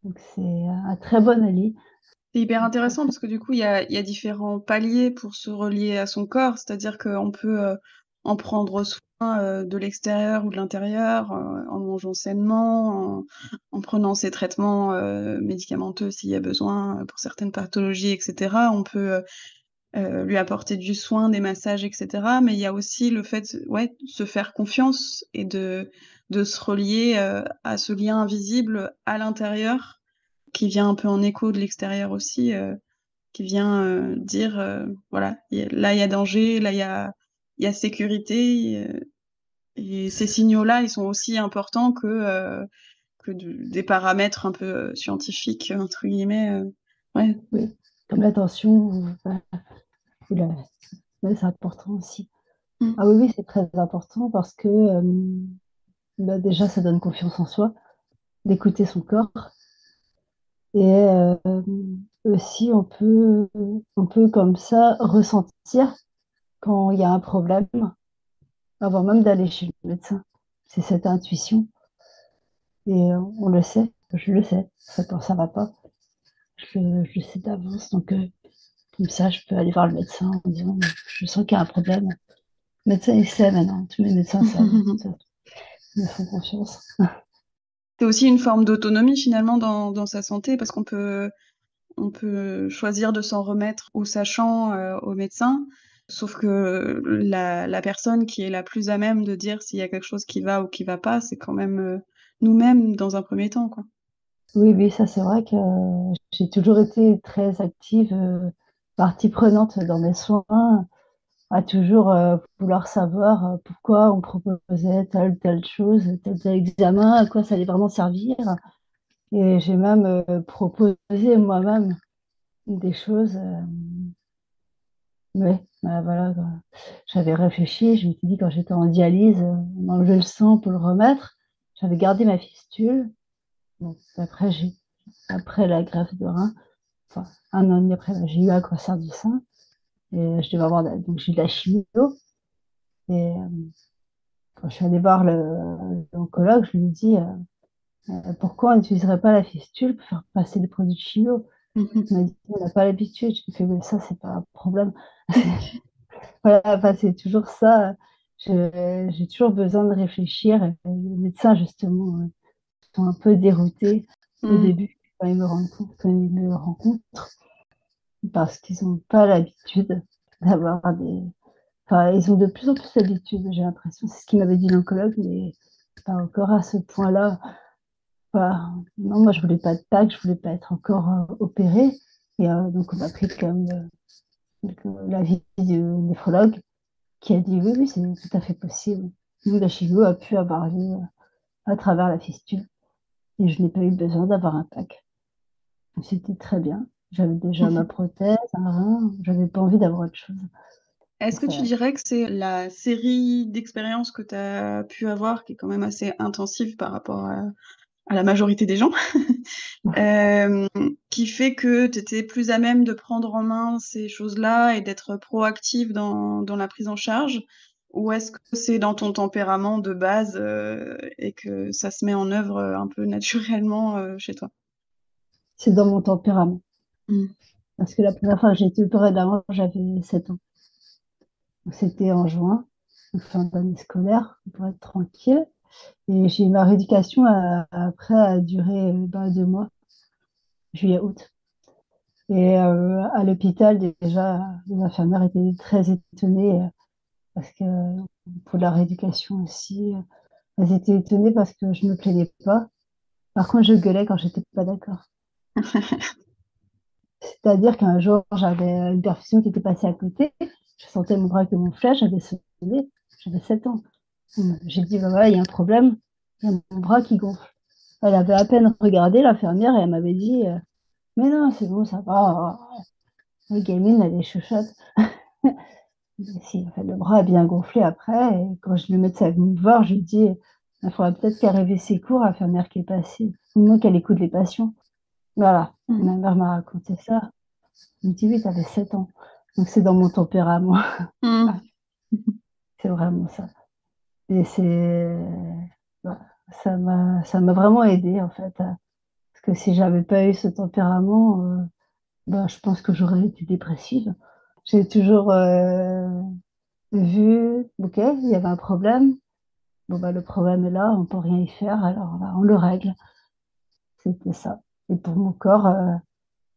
Donc, c'est un très bon allié. C'est hyper Très, intéressant très... parce que du coup, il y a différents paliers pour se relier à son corps, c'est-à-dire qu'on peut en prendre soin de l'extérieur ou de l'intérieur, en mangeant sainement, en prenant ses traitements médicamenteux s'il y a besoin pour certaines pathologies, etc. On peut lui apporter du soin, des massages, etc. Mais il y a aussi le fait, ouais, de se faire confiance et de se relier à ce lien invisible à l'intérieur qui vient un peu en écho de l'extérieur aussi, qui vient dire, voilà, là il y a danger, là il y a sécurité, et ces signaux-là, ils sont aussi importants que des paramètres un peu scientifiques, entre guillemets. Ouais. Oui, comme l'attention, ou la... ouais, c'est important aussi. Mm. Ah oui, oui, c'est très important parce que bah, déjà, ça donne confiance en soi, d'écouter son corps. Et aussi, on peut comme ça ressentir quand il y a un problème, avant même d'aller chez le médecin. C'est cette intuition. Et on le sait, je le sais. Quand ça va pas, je le sais d'avance. Donc, comme ça, je peux aller voir le médecin en disant, je sens qu'il y a un problème. Le médecin, il sait maintenant. Tous les médecins savent. Ils me font confiance. C'est aussi une forme d'autonomie finalement dans sa santé parce qu'on peut choisir de s'en remettre au sachant, au médecin. Sauf que la personne qui est la plus à même de dire s'il y a quelque chose qui va ou qui va pas, c'est quand même nous-mêmes dans un premier temps, quoi. Oui, oui, ça c'est vrai que j'ai toujours été très active, partie prenante dans mes soins, à toujours vouloir savoir pourquoi on proposait telle chose, tel examen, à quoi ça allait vraiment servir. Et j'ai même proposé moi-même des choses. Ouais, bah, voilà, quoi. J'avais réfléchi, je me suis dit quand j'étais en dialyse, on enlevait le sang pour le remettre. J'avais gardé ma fistule. Bon, après la greffe de rein, enfin, un an et demi après, bah, j'ai eu un cancer du sein. Et je devais avoir donc j'ai eu de la chimio. Et Quand je suis allée voir l'oncologue, je lui ai dit pourquoi on n'utiliserait pas la fistule pour faire passer les produits de chimio. Il m'a dit on n'a pas l'habitude. Je lui ai fait mais ça, c'est pas un problème. Voilà, enfin, c'est toujours ça. J'ai toujours besoin de réfléchir. Et les médecins, justement, sont un peu déroutés au Mm. début quand ils me rencontrent parce qu'ils n'ont pas l'habitude d'avoir des. Enfin, ils ont de plus en plus l'habitude, j'ai l'impression. C'est ce qu'il m'avait dit l'oncologue, mais pas encore à ce point-là. Enfin, non, moi, je voulais pas de PAC, je voulais pas être encore opérée. Et donc, on m'a pris comme l'avis du néphrologue qui a dit oui, oui, c'est tout à fait possible. Donc, la chimio a pu avoir lieu à travers la fistule et je n'ai pas eu besoin d'avoir un PAC. C'était très bien. J'avais déjà ma prothèse, un rein, j'avais pas envie d'avoir autre chose. Est-ce que tu Ça, dirais que c'est la série d'expériences que tu as pu avoir, qui est quand même assez intensive par rapport à la majorité des gens, qui fait que tu étais plus à même de prendre en main ces choses-là et d'être proactive dans la prise en charge? Ou est-ce que c'est dans ton tempérament de base et que ça se met en œuvre un peu naturellement chez toi? c'est dans mon tempérament. Mm. Parce que la première fois que j'ai été opérée de la hanche, j'avais 7 ans. Donc, c'était en juin, fin d'année scolaire, pour être tranquille. Et j'ai ma rééducation après a duré 2 mois, juillet-août. Et à l'hôpital, déjà, les infirmières étaient très étonnées parce que pour la rééducation aussi, elles étaient étonnées parce que je ne me plaignais pas. Par contre, je gueulais quand j'étais pas d'accord. C'est-à-dire qu'un jour, j'avais une perfusion qui était passée à côté, je sentais mon bras qui gonflait, j'avais sonné, j'avais 7 ans. J'ai dit, bah voilà, il y a un problème, il y a mon bras qui gonfle. Elle avait à peine regardé, l'infirmière, et elle m'avait dit, mais non, c'est bon, ça va. La gamine, elle est chuchote. Si, en fait, le bras a bien gonflé après, et quand le médecin est venu me voir, je lui ai dit, il faudrait peut-être qu'elle réveille ses cours, l'infirmière qui est passée, ou moins qu'elle écoute les patients. Voilà, Mm. ma mère m'a raconté ça. Elle me dit, oui, t'avais 7 ans. Donc c'est dans mon tempérament, Mm. c'est vraiment ça. Et voilà, ça m'a vraiment aidé en fait. Parce que si j'avais pas eu ce tempérament, je pense que j'aurais été dépressive. J'ai toujours vu, ok, il y avait un problème. Bon, le problème est là, on peut rien y faire, alors on le règle. C'était ça. Et pour mon corps,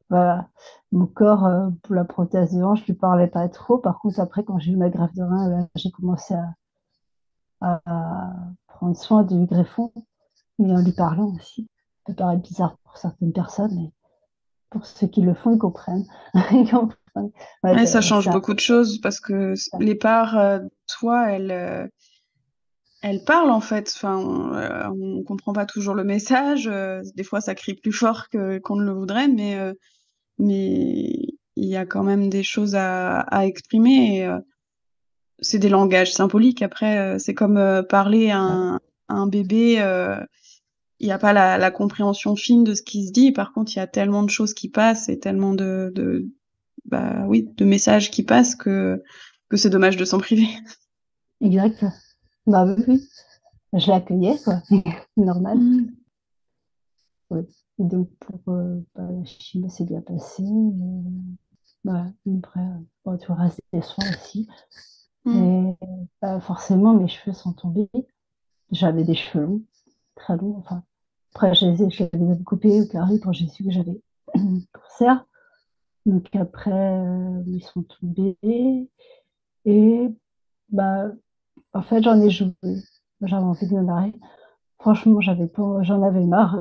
voilà, mon corps, pour la prothèse de hanche, je lui parlais pas trop. Par contre, après, quand j'ai eu ma greffe de rein, là, j'ai commencé à prendre soin du greffon, mais en lui parlant aussi. Ça peut paraître bizarre pour certaines personnes, mais pour ceux qui le font, ils comprennent. Ils comprennent. Ouais, Ouais, ça change ça, beaucoup de choses parce que ça, les parts de soi, elles parlent en fait. Enfin, on comprend pas toujours le message. Des fois, ça crie plus fort qu'on ne le voudrait, mais il y a quand même des choses à exprimer. Et, c'est des langages symboliques. Après, c'est comme parler à un bébé. Il n'y a pas la compréhension fine de ce qui se dit. Par contre, il y a tellement de choses qui passent et tellement bah oui, de messages qui passent que c'est dommage de s'en priver. exact. Bah oui, oui. Je l'accueillais, quoi. Normal. Mm. Oui. Et donc, pour la chimie, c'est bien passé. Voilà. Après, bon, tout le reste des soins aussi. Mm. Et forcément, mes cheveux sont tombés. J'avais des cheveux longs, très longs. Enfin, après, je les avais coupés au carré quand j'ai su que j'avais un cancer. Donc après, ils sont tombés. Et bah, en fait, j'en ai joué. J'avais envie de me marier. Franchement, j'en avais marre.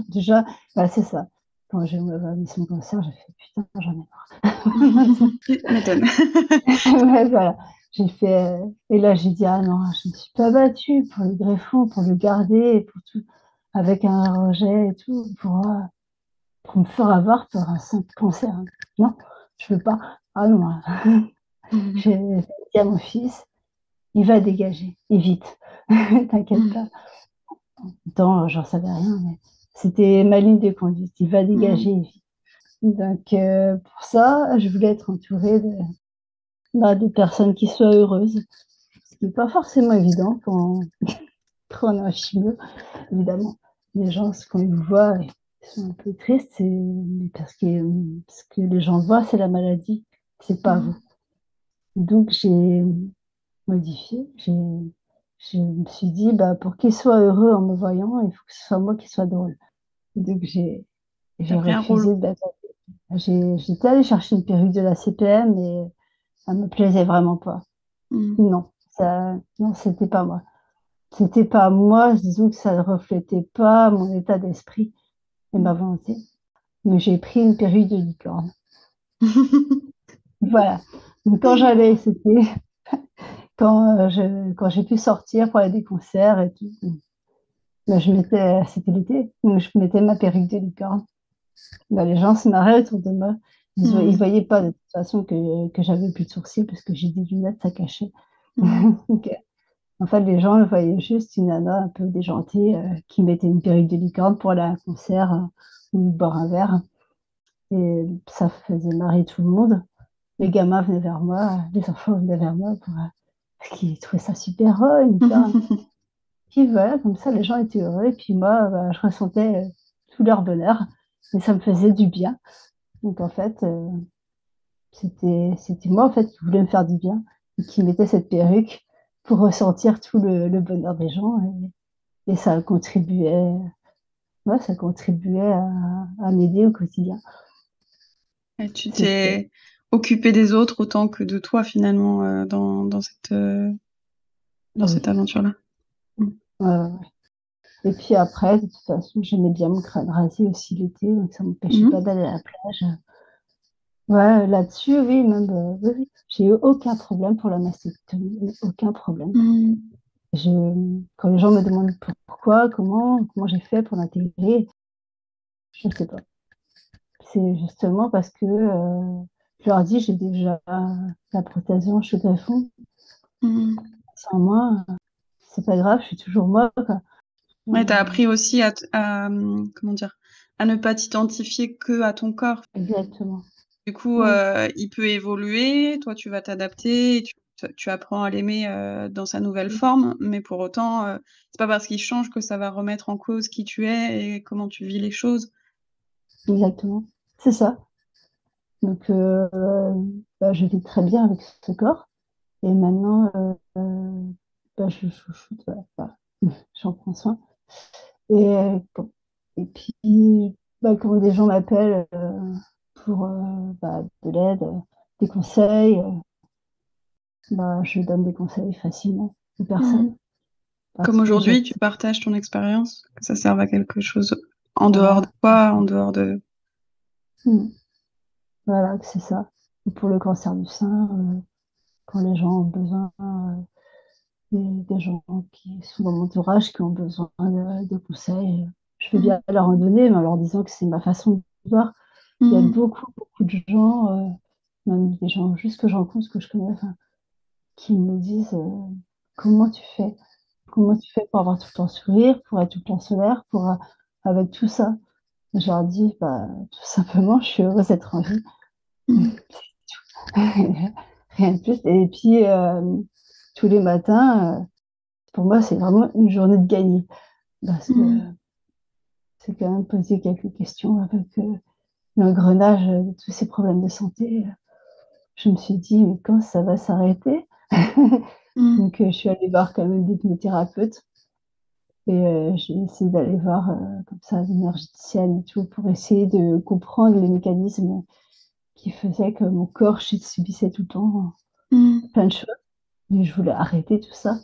Déjà, bah, c'est ça. Quand j'ai mis son cancer, j'ai fait putain, j'en ai marre. Tu m'étonnes. Ouais, voilà. Et là, j'ai dit, ah non, je ne suis pas battue pour le greffon, pour le garder, pour tout, avec un rejet et tout, pour me faire avoir par un simple cancer. Non, je veux pas. Ah non, j'ai dit à mon fils, il va dégager, et vite. T'inquiète pas. Pourtant, j'en savais rien, mais c'était ma ligne de conduite. Il va dégager, et vite. Donc, pour ça, je voulais être entourée de personnes qui soient heureuses. n'est pas forcément évident quand on a un chimio, évidemment. Les gens, quand ils vous voient, ils sont un peu tristes, parce que les gens voient, c'est la maladie, c'est pas vous. Donc j'ai modifié, je me suis dit, bah, pour qu'ils soient heureux en me voyant, il faut que ce soit moi qui soit drôle. Donc T'as j'ai pris un rôle. refusé d'être. J'étais allée chercher une perruque de la CPM et elle me plaisait vraiment pas. Mm. Non, non, c'était pas moi. C'était pas moi, disons que ça ne reflétait pas mon état d'esprit et ma volonté. Mais j'ai pris une perruque de licorne. Voilà. Donc quand j'allais, c'était quand j'ai pu sortir pour aller à des concerts et tout. Ben, c'était l'été, donc je mettais ma perruque de licorne. Ben, les gens se marraient autour de moi. Ils Mm. voyaient pas de toute façon que j'avais plus de sourcils parce que j'ai des lunettes, ça cachait. Mm. Donc, en fait, les gens voyaient juste une nana un peu déjantée qui mettait une perruque de licorne pour aller à un concert ou boire un verre. Et ça faisait marrer tout le monde. Les gamins venaient vers moi, les enfants venaient vers moi parce qu'ils trouvaient ça super, oh, une licorne. Puis voilà, comme ça, les gens étaient heureux. Et puis moi, bah, je ressentais tout leur bonheur. Et ça me faisait du bien. Donc en fait, c'était moi en fait qui voulais me faire du bien et qui mettais cette perruque pour ressentir tout le bonheur des gens. Et ça contribuait à m'aider au quotidien. Et tu C'était, t'es occupé des autres autant que de toi finalement dans oui. cette aventure-là. Mm. Ouais, ouais, ouais. Et puis après, de toute façon, j'aimais bien mon crâne rasé aussi l'été, donc ça ne m'empêchait pas Mhm. d'aller à la plage. Ouais, là-dessus, oui, même, oui, oui. J'ai eu aucun problème pour la mastectomie, aucun problème. Mm. Quand les gens me demandent pourquoi, comment j'ai fait pour l'intégrer, je ne sais pas. C'est justement parce que je leur dis, j'ai déjà la prothèse hanche greffon, Mm. sans moi, c'est pas grave, je suis toujours moi, quoi. Ouais, t'as appris aussi comment dire, à ne pas t'identifier que à ton corps. Exactement. Du coup, Oui, il peut évoluer, toi tu vas t'adapter, et tu apprends à l'aimer dans sa nouvelle forme, mais pour autant, c'est pas parce qu'il change que ça va remettre en cause qui tu es et comment tu vis les choses. exactement. C'est ça. Donc, bah, je vis très bien avec ce corps. Et maintenant, bah, je chouchoute, voilà, voilà. J'en prends soin. Et, et puis, bah, quand des gens m'appellent pour bah, de l'aide, des conseils, bah, je donne des conseils facilement aux Mhm. personnes. Comme Parce que aujourd'hui, tu partages ton expérience, que ça serve à quelque chose en dehors de voilà, toi, en dehors de... mm, voilà, c'est ça. Et pour le cancer du sein, quand les gens ont besoin, des gens qui sont dans mon entourage, qui ont besoin de conseils, je veux bien Mhm. leur en donner, mais en leur disant que c'est ma façon de voir. Il y a Mhm. beaucoup, beaucoup de gens, même des gens juste que je rencontre, que je connais, enfin, qui me disent comment tu fais? Comment tu fais pour avoir tout le temps sourire, pour être tout le temps solaire, avec tout ça? Je leur dis, bah, tout simplement, je suis heureuse d'être en vie. Mhm. Rien de plus. Et puis, tous les matins, pour moi, c'est vraiment une journée de gagner. Parce que Mhm. c'est quand même poser quelques questions avec l'engrenage de tous ces problèmes de santé. Je me suis dit, mais quand ça va s'arrêter? Mhm. Donc, je suis allée voir quand même d'hypnothérapeute et j'ai essayé d'aller voir comme ça une énergéticienne et tout pour essayer de comprendre les mécanismes qui faisaient que mon corps subissait tout le temps Mhm. plein de choses. Mais je voulais arrêter tout ça.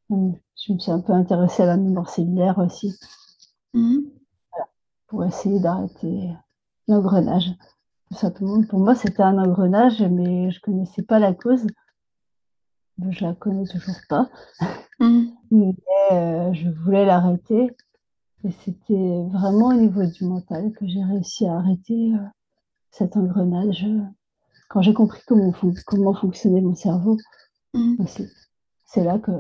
Je me suis un peu intéressée à la mémoire cellulaire aussi Mhm. pour essayer d'arrêter l'engrenage. Tout simplement, pour moi, c'était un engrenage, mais je ne connaissais pas la cause. Je la connais toujours pas, Mhm. mais je voulais l'arrêter. Et c'était vraiment au niveau du mental que j'ai réussi à arrêter cet engrenage. Quand j'ai compris comment fonctionnait mon cerveau Mhm. aussi. C'est là que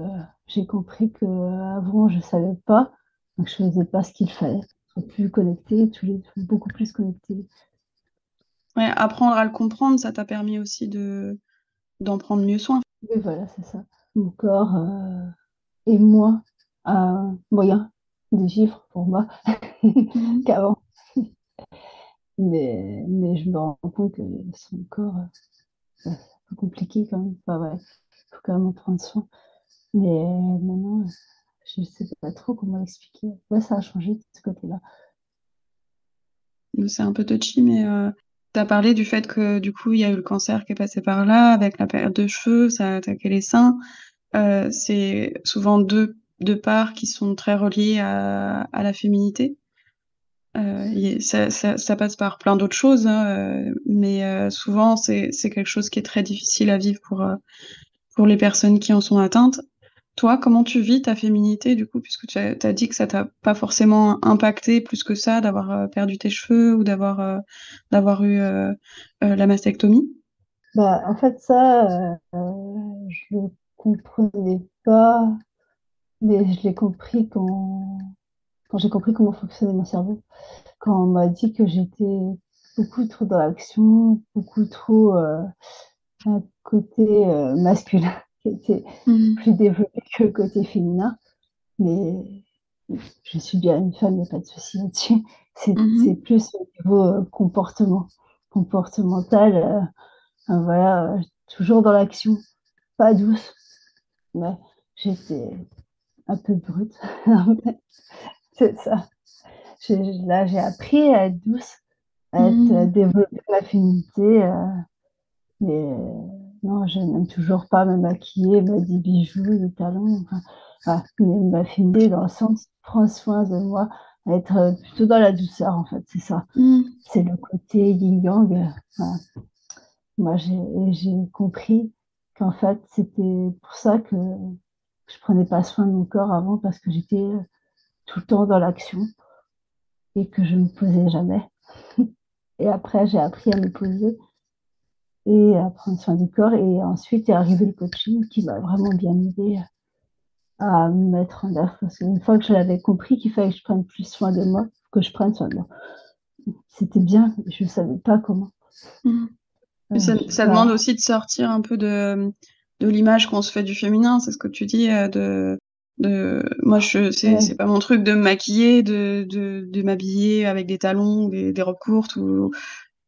j'ai compris qu'avant, je ne savais pas, donc je ne faisais pas ce qu'il fallait. Être plus connecté, beaucoup plus connecté. Ouais, apprendre à le comprendre, ça t'a permis aussi d'en prendre mieux soin. Et voilà, c'est ça. mon corps est moins un moyen de vivre pour moi Mhm. qu'avant. Mais je me rends compte que son corps, c'est un peu compliqué quand même. Enfin, ouais, il faut quand même en prendre soin. Mais maintenant, je ne sais pas trop comment l'expliquer. Ouais, ça a changé de ce côté-là. C'est un peu touchy, mais tu as parlé du fait que du coup, il y a eu le cancer qui est passé par là, avec la perte de cheveux, ça a attaqué les seins. C'est souvent deux parts qui sont très reliées à la féminité. Ça passe par plein d'autres choses, hein, mais souvent c'est quelque chose qui est très difficile à vivre pour les personnes qui en sont atteintes. Toi, comment tu vis ta féminité du coup, puisque tu as dit que ça t'a pas forcément impacté plus que ça d'avoir perdu tes cheveux ou d'avoir eu la mastectomie? Bah, en fait, ça, je ne le comprenais pas, mais je l'ai compris quand j'ai compris comment fonctionnait mon cerveau. Quand on m'a dit que j'étais beaucoup trop dans l'action, beaucoup trop un côté masculin qui était Mhm. plus développé que le côté féminin. Mais je suis bien une femme, il n'y a pas de souci là-dessus. C'est Mhm. plus au niveau comportemental. Voilà, toujours dans l'action, pas douce. Mais j'étais un peu brute. C'est ça. Là, j'ai appris à être douce, à être Mhm. développer ma féminité. Mais non, je n'aime toujours pas me maquiller, mettre des bijoux, des talons. Enfin, voilà. Mais ma féminité, dans le sens, prendre soin de moi, être plutôt dans la douceur, en fait, c'est ça. Mhm. C'est le côté yin-yang. Voilà. Moi, j'ai compris qu'en fait, c'était pour ça que je prenais pas soin de mon corps avant, parce que j'étais tout le temps dans l'action et que je ne me posais jamais. Et après, j'ai appris à me poser et à prendre soin du corps. Et ensuite est arrivé le coaching qui m'a vraiment bien aidé à me mettre en œuvre. Parce qu'une fois que je l'avais compris qu'il fallait que je prenne plus soin de moi, que je prenne soin de moi, c'était bien, je ne savais pas comment. Mhm. Mais ça demande Bah, aussi de sortir un peu de l'image qu'on se fait du féminin, c'est ce que tu dis, moi c'est ouais, pas mon truc de me maquiller, de m'habiller avec des talons, des robes courtes ou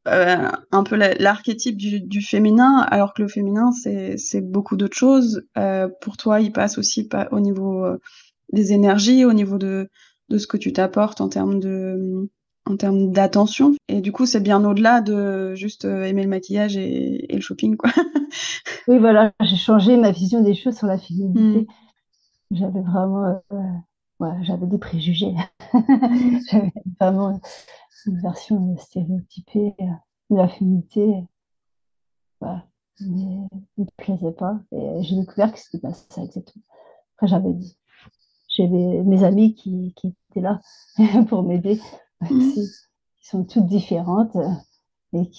un peu l'archétype du féminin, alors que le féminin c'est beaucoup d'autres choses. Pour toi, il passe aussi pas au niveau des énergies, au niveau de ce que tu t'apportes en termes d'attention. Et du coup, c'est bien au-delà de juste aimer le maquillage et le shopping, quoi. oui, voilà, j'ai changé ma vision des choses sur la Hmm. féminité. J'avais vraiment, ouais, j'avais des préjugés. Hmm. J'avais vraiment une version stéréotypée de la féminité. Ouais, mais il me plaisait pas. Et j'ai découvert que c'était pas ça exactement. Après, j'ai mes amis qui étaient là pour m'aider Hmm. aussi, qui sont toutes différentes et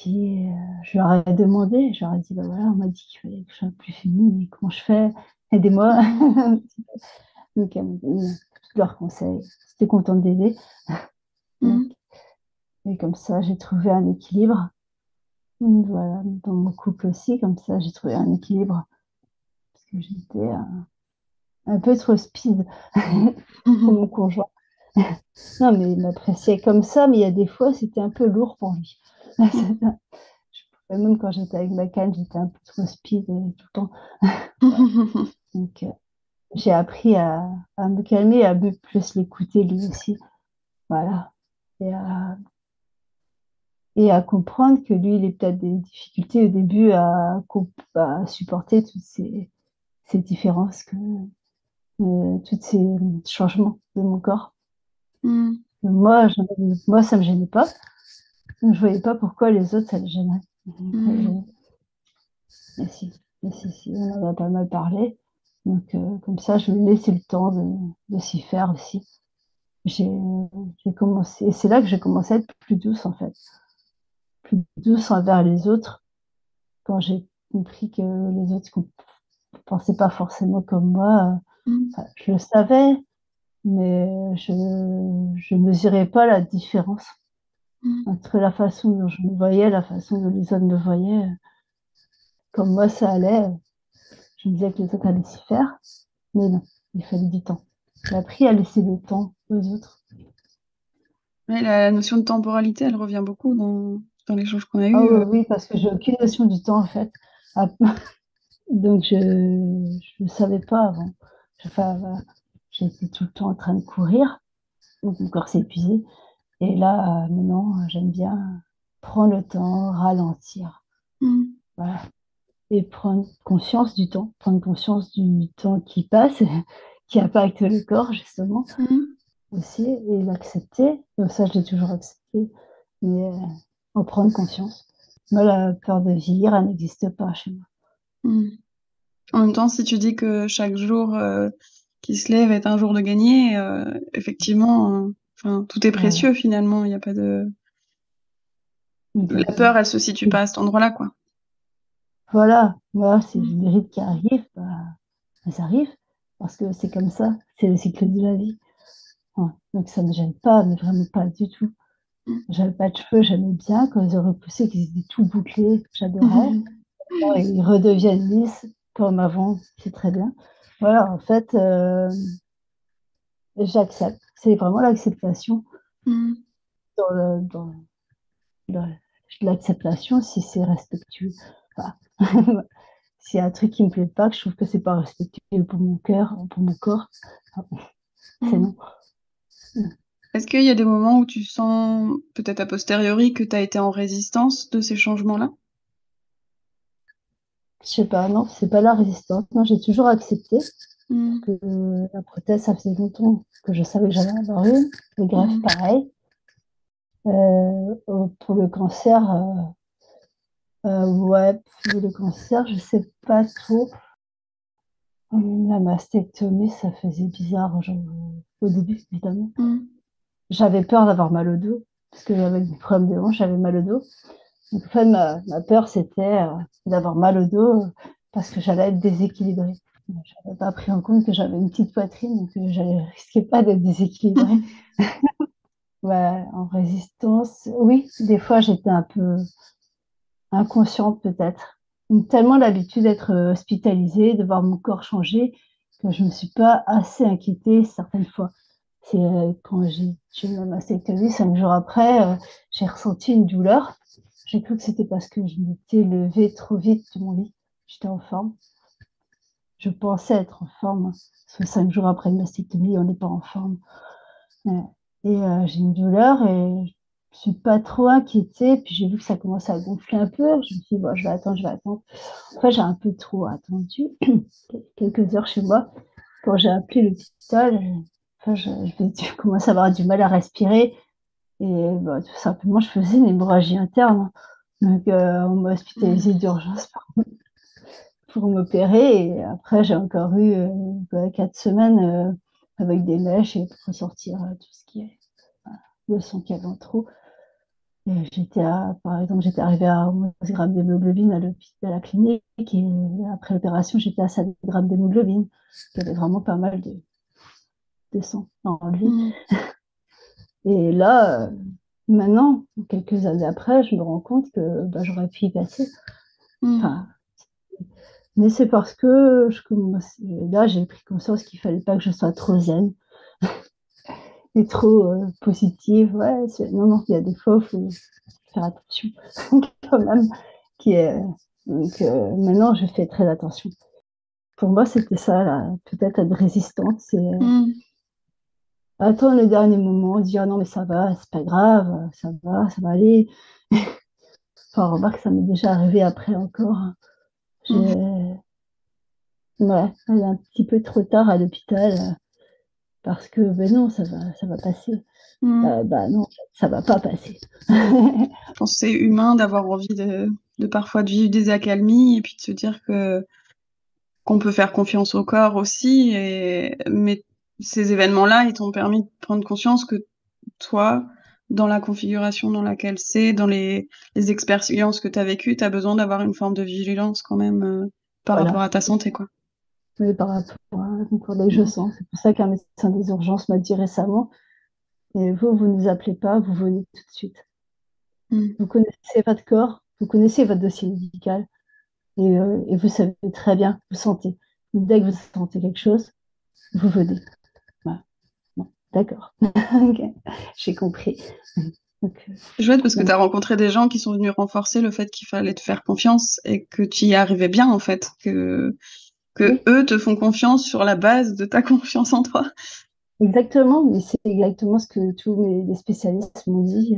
je leur ai demandé, je leur ai dit, bah voilà, on m'a dit qu'il fallait que je sois plus féminine, mais comment je fais? Aidez-moi. Hmm. Donc, elles m'ont donné tous leurs conseils. J'étais contente d'aider. Donc, Hmm. et comme ça, j'ai trouvé un équilibre. Voilà, dans mon couple aussi, comme ça, j'ai trouvé un équilibre parce que j'étais un peu trop speed pour Hmm. mon conjoint. Non, mais il m'appréciait comme ça, mais il y a des fois, c'était un peu lourd pour lui. Même quand j'étais avec ma canne, j'étais un peu trop speed tout le temps. Donc, j'ai appris à me calmer et à plus l'écouter lui aussi. Voilà. Et à comprendre que lui, il a peut-être des difficultés au début à supporter toutes ces différences, tous ces changements de mon corps. Hmm. Moi, ça me gênait pas. Je voyais pas pourquoi les autres, ça les gênait. Hmm. Mais si, si, on en a pas mal parlé. Donc, comme ça, je lui ai laissé le temps de s'y faire aussi. J'ai j'ai commencé, et c'est là que j'ai commencé à être plus douce, en fait. Plus douce envers les autres, quand j'ai compris que les autres ne pensaient pas forcément comme moi. Hmm. Enfin, je le savais, mais je ne mesurais pas la différence Hmm. entre la façon dont je me voyais et la façon dont les autres me voyaient. Comme moi, ça allait, Je me disais que les autres allaient s'y faire, mais non, il fallait du temps. J'ai appris à laisser le temps aux autres. Ouais, la notion de temporalité, elle revient beaucoup dans l'échange qu'on a Ah eu. oui, oui, parce que j'ai aucune notion du temps en fait. Ah, donc je ne savais pas avant. Enfin, voilà. J'étais tout le temps en train de courir, donc mon corps s'est épuisé. Et là, maintenant, j'aime bien prendre le temps, ralentir, Mm. voilà. Et prendre conscience du temps, prendre conscience du temps qui passe, qui impacte le corps, justement, Mm. aussi, et l'accepter. Ça, je l'ai toujours accepté, mais en prendre conscience. Moi, la peur de vieillir, elle n'existe pas chez moi. Mm. En même temps, si tu dis que chaque jour qui se lève est un jour de gagné, effectivement, enfin, tout est Voilà. précieux finalement. Il n'y a pas de... La peur, Exactement. elle se situe pas à cet endroit-là, quoi. Voilà, moi, c'est Mm. le mérite qui arrive, ça arrive, parce que c'est comme ça, c'est le cycle de la vie. Ouais. Donc ça ne me gêne pas, mais vraiment pas du tout. J'avais pas de cheveux, j'aimais bien quand ils ont repoussé, qu'ils étaient tout bouclés, j'adorais. Mm. Quand ils redeviennent lisses, comme avant, c'est très bien. Voilà, en fait, j'accepte. C'est vraiment l'acceptation. Mm. Dans l'acceptation, si c'est respectueux. Voilà. S'il y a un truc qui me plaît pas, que je trouve que c'est pas respectueux pour mon cœur, pour mon corps, c'est Mm. non. Est-ce qu'il y a des moments où tu sens, peut-être a posteriori, que tu as été en résistance de ces changements-là? Je sais pas, non, c'est pas la résistance. Non, j'ai toujours accepté Mm. que la prothèse, ça faisait longtemps que je savais que j'allais avoir une. Les greffes, Mm. pareil. Pour le cancer, ouais, pour le cancer, je sais pas trop. La mastectomie, ça faisait bizarre, genre, au début, évidemment. Mm. J'avais peur d'avoir mal au dos, parce que j'avais des problèmes de hanche, j'avais mal au dos. Donc, en fait, ma peur, c'était d'avoir mal au dos parce que j'allais être déséquilibrée. Je n'avais pas pris en compte que j'avais une petite poitrine, donc je ne risquais pas d'être déséquilibrée. Ouais, en résistance, oui, des fois, j'étais un peu inconsciente peut-être. Tellement l'habitude d'être hospitalisée, de voir mon corps changer, que je ne me suis pas assez inquiétée certaines fois. C'est quand j'ai eu ma mastectomie, 5 jours après, j'ai ressenti une douleur. J'ai cru que c'était parce que je m'étais levée trop vite de mon lit. J'étais en forme. Je pensais être en forme. Parce que 5 jours après une mastectomie, on n'est pas en forme. Et j'ai une douleur et je suis pas trop inquiétée. Puis j'ai vu que ça commençait à gonfler un peu. Je me suis dit, bon, je vais attendre, je vais attendre. Enfin, j'ai un peu trop attendu. Quelques heures chez moi. Quand j'ai appelé l'hôpital, enfin, je commence à avoir du mal à respirer. Et bah, tout simplement, je faisais une hémorragie interne. Donc, on m'a hospitalisée Mm. d'urgence pour m'opérer. Et après, j'ai encore eu 4 semaines avec des mèches et pour ressortir tout ce qui est le sang qu'il y avait en trop. Et par exemple, j'étais arrivée à 11 grammes d'hémoglobine à la clinique. Et après l'opération, j'étais à 7 grammes d'hémoglobine. Il y avait vraiment pas mal de sang à enlever. Mm. Et là, maintenant, quelques années après, je me rends compte que bah, j'aurais pu y passer. Mm. Enfin, mais c'est parce que là, j'ai pris conscience qu'il ne fallait pas que je sois trop zen et trop positive. Ouais, non, non, il y a des fois, il faut faire attention quand même. Qui est... Donc maintenant, je fais très attention. Pour moi, c'était ça, là, peut-être être résistante, c'est Mm. attendre le dernier moment, dire non, mais ça va, c'est pas grave, ça va aller. Enfin, remarque, ça m'est déjà arrivé après encore. Mm. J'ai ouais, allé un petit peu trop tard à l'hôpital parce que ben non, ça va passer. Mm. Bah non, ça va pas passer. Je pense que c'est humain d'avoir envie de parfois de vivre des accalmies et puis de se dire que qu'on peut faire confiance au corps aussi. Mais ces événements-là, ils t'ont permis de prendre conscience que toi, dans la configuration dans laquelle c'est, dans les expériences que tu as vécues, tu as besoin d'avoir une forme de vigilance quand même par rapport Voilà. à ta santé, quoi. Mais par rapport à concours des je Mm. sens. C'est pour ça qu'un médecin des urgences m'a dit récemment, et vous ne nous appelez pas, vous venez tout de suite. Mm. Vous connaissez votre corps, vous connaissez votre dossier médical. Et vous savez très bien, vous sentez. Dès que vous sentez quelque chose, vous venez. Voilà. Bon, d'accord. Ok, j'ai compris. Donc, C'est chouette parce que bon. tu as rencontré des gens qui sont venus renforcer le fait qu'il fallait te faire confiance et que tu y arrivais bien, en fait. Que Oui, eux te font confiance sur la base de ta confiance en toi. exactement. Mais c'est exactement ce que tous les spécialistes m'ont dit.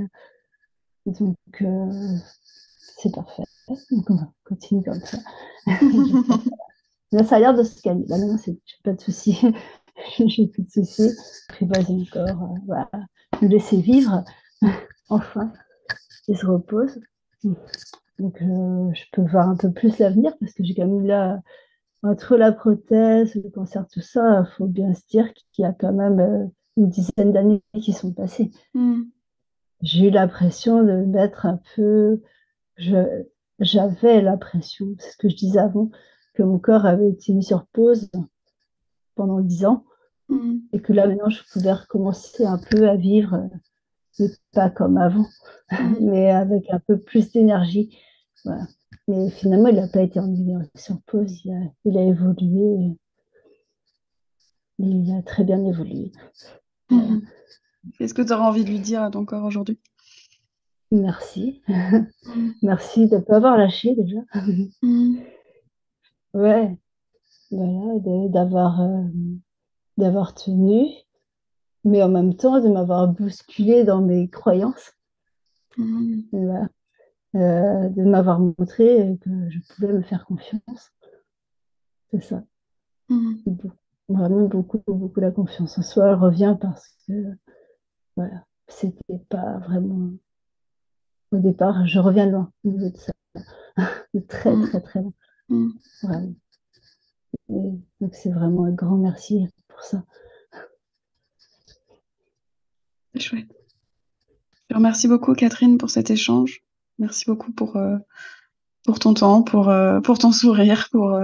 Donc, c'est parfait. Donc, on va continuer comme ça. J'espère que là, ça a l'air de se calmer. Là, non, j'ai pas de soucis. J'ai plus de soucis. Apprivoiser mon corps. Voilà. Le laisser vivre. Enfin, il se repose. Donc, je peux voir un peu plus l'avenir parce que j'ai quand même là, entre la prothèse, le cancer, tout ça, il faut bien se dire qu'il y a quand même une dizaine d'années qui sont passées. J'ai eu l'impression de mettre un peu. Je, J'avais l'impression, c'est ce que je disais avant, que mon corps avait été mis sur pause pendant 10 ans et que là maintenant je pouvais recommencer un peu à vivre, mais pas comme avant, mais avec un peu plus d'énergie. Voilà. Mais finalement, il n'a pas été mis sur pause, il a évolué, il a très bien évolué. Voilà. Qu'est-ce que tu auras envie de lui dire à ton corps aujourd'hui? Merci. Merci de ne pas avoir lâché déjà. Ouais, voilà, d'avoir tenu, mais en même temps de m'avoir bousculé dans mes croyances, voilà. De m'avoir montré que je pouvais me faire confiance. C'est ça. Vraiment beaucoup, beaucoup la confiance en soi. Elle revient parce que voilà, c'était pas vraiment. Au départ, je reviens de loin au niveau de ça, de très, très, très loin. Vraiment. Et donc, c'est vraiment un grand merci pour ça. C'est chouette. Je te remercie beaucoup, Catherine, pour cet échange. Merci beaucoup pour ton temps, pour ton sourire, pour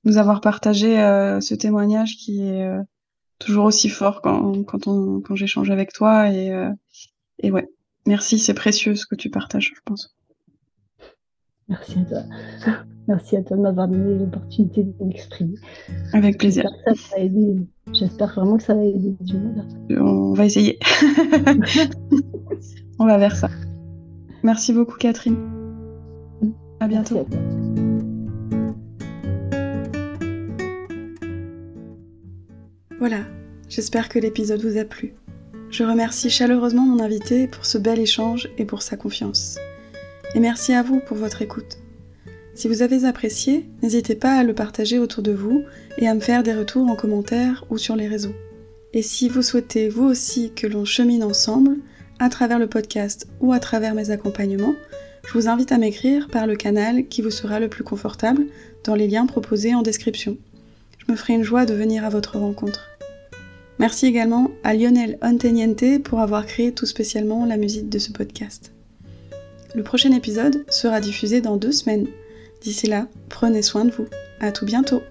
nous avoir partagé ce témoignage qui est toujours aussi fort quand j'échange avec toi. Et ouais, merci, c'est précieux ce que tu partages, je pense. Merci à toi. Merci à toi de m'avoir donné l'opportunité de m'exprimer. Avec plaisir. J'espère que ça va aider. J'espère vraiment que ça va aider du monde. On va essayer. On va vers ça. Merci beaucoup, Catherine. À bientôt. Merci à toi. Voilà, j'espère que l'épisode vous a plu. Je remercie chaleureusement mon invité pour ce bel échange et pour sa confiance. Et merci à vous pour votre écoute. Si vous avez apprécié, n'hésitez pas à le partager autour de vous et à me faire des retours en commentaire ou sur les réseaux. Et si vous souhaitez vous aussi que l'on chemine ensemble, à travers le podcast ou à travers mes accompagnements, je vous invite à m'écrire par le canal qui vous sera le plus confortable dans les liens proposés en description. Je me ferai une joie de venir à votre rencontre. Merci également à Lionel Onteniente pour avoir créé tout spécialement la musique de ce podcast. Le prochain épisode sera diffusé dans 2 semaines. D'ici là, prenez soin de vous. À tout bientôt.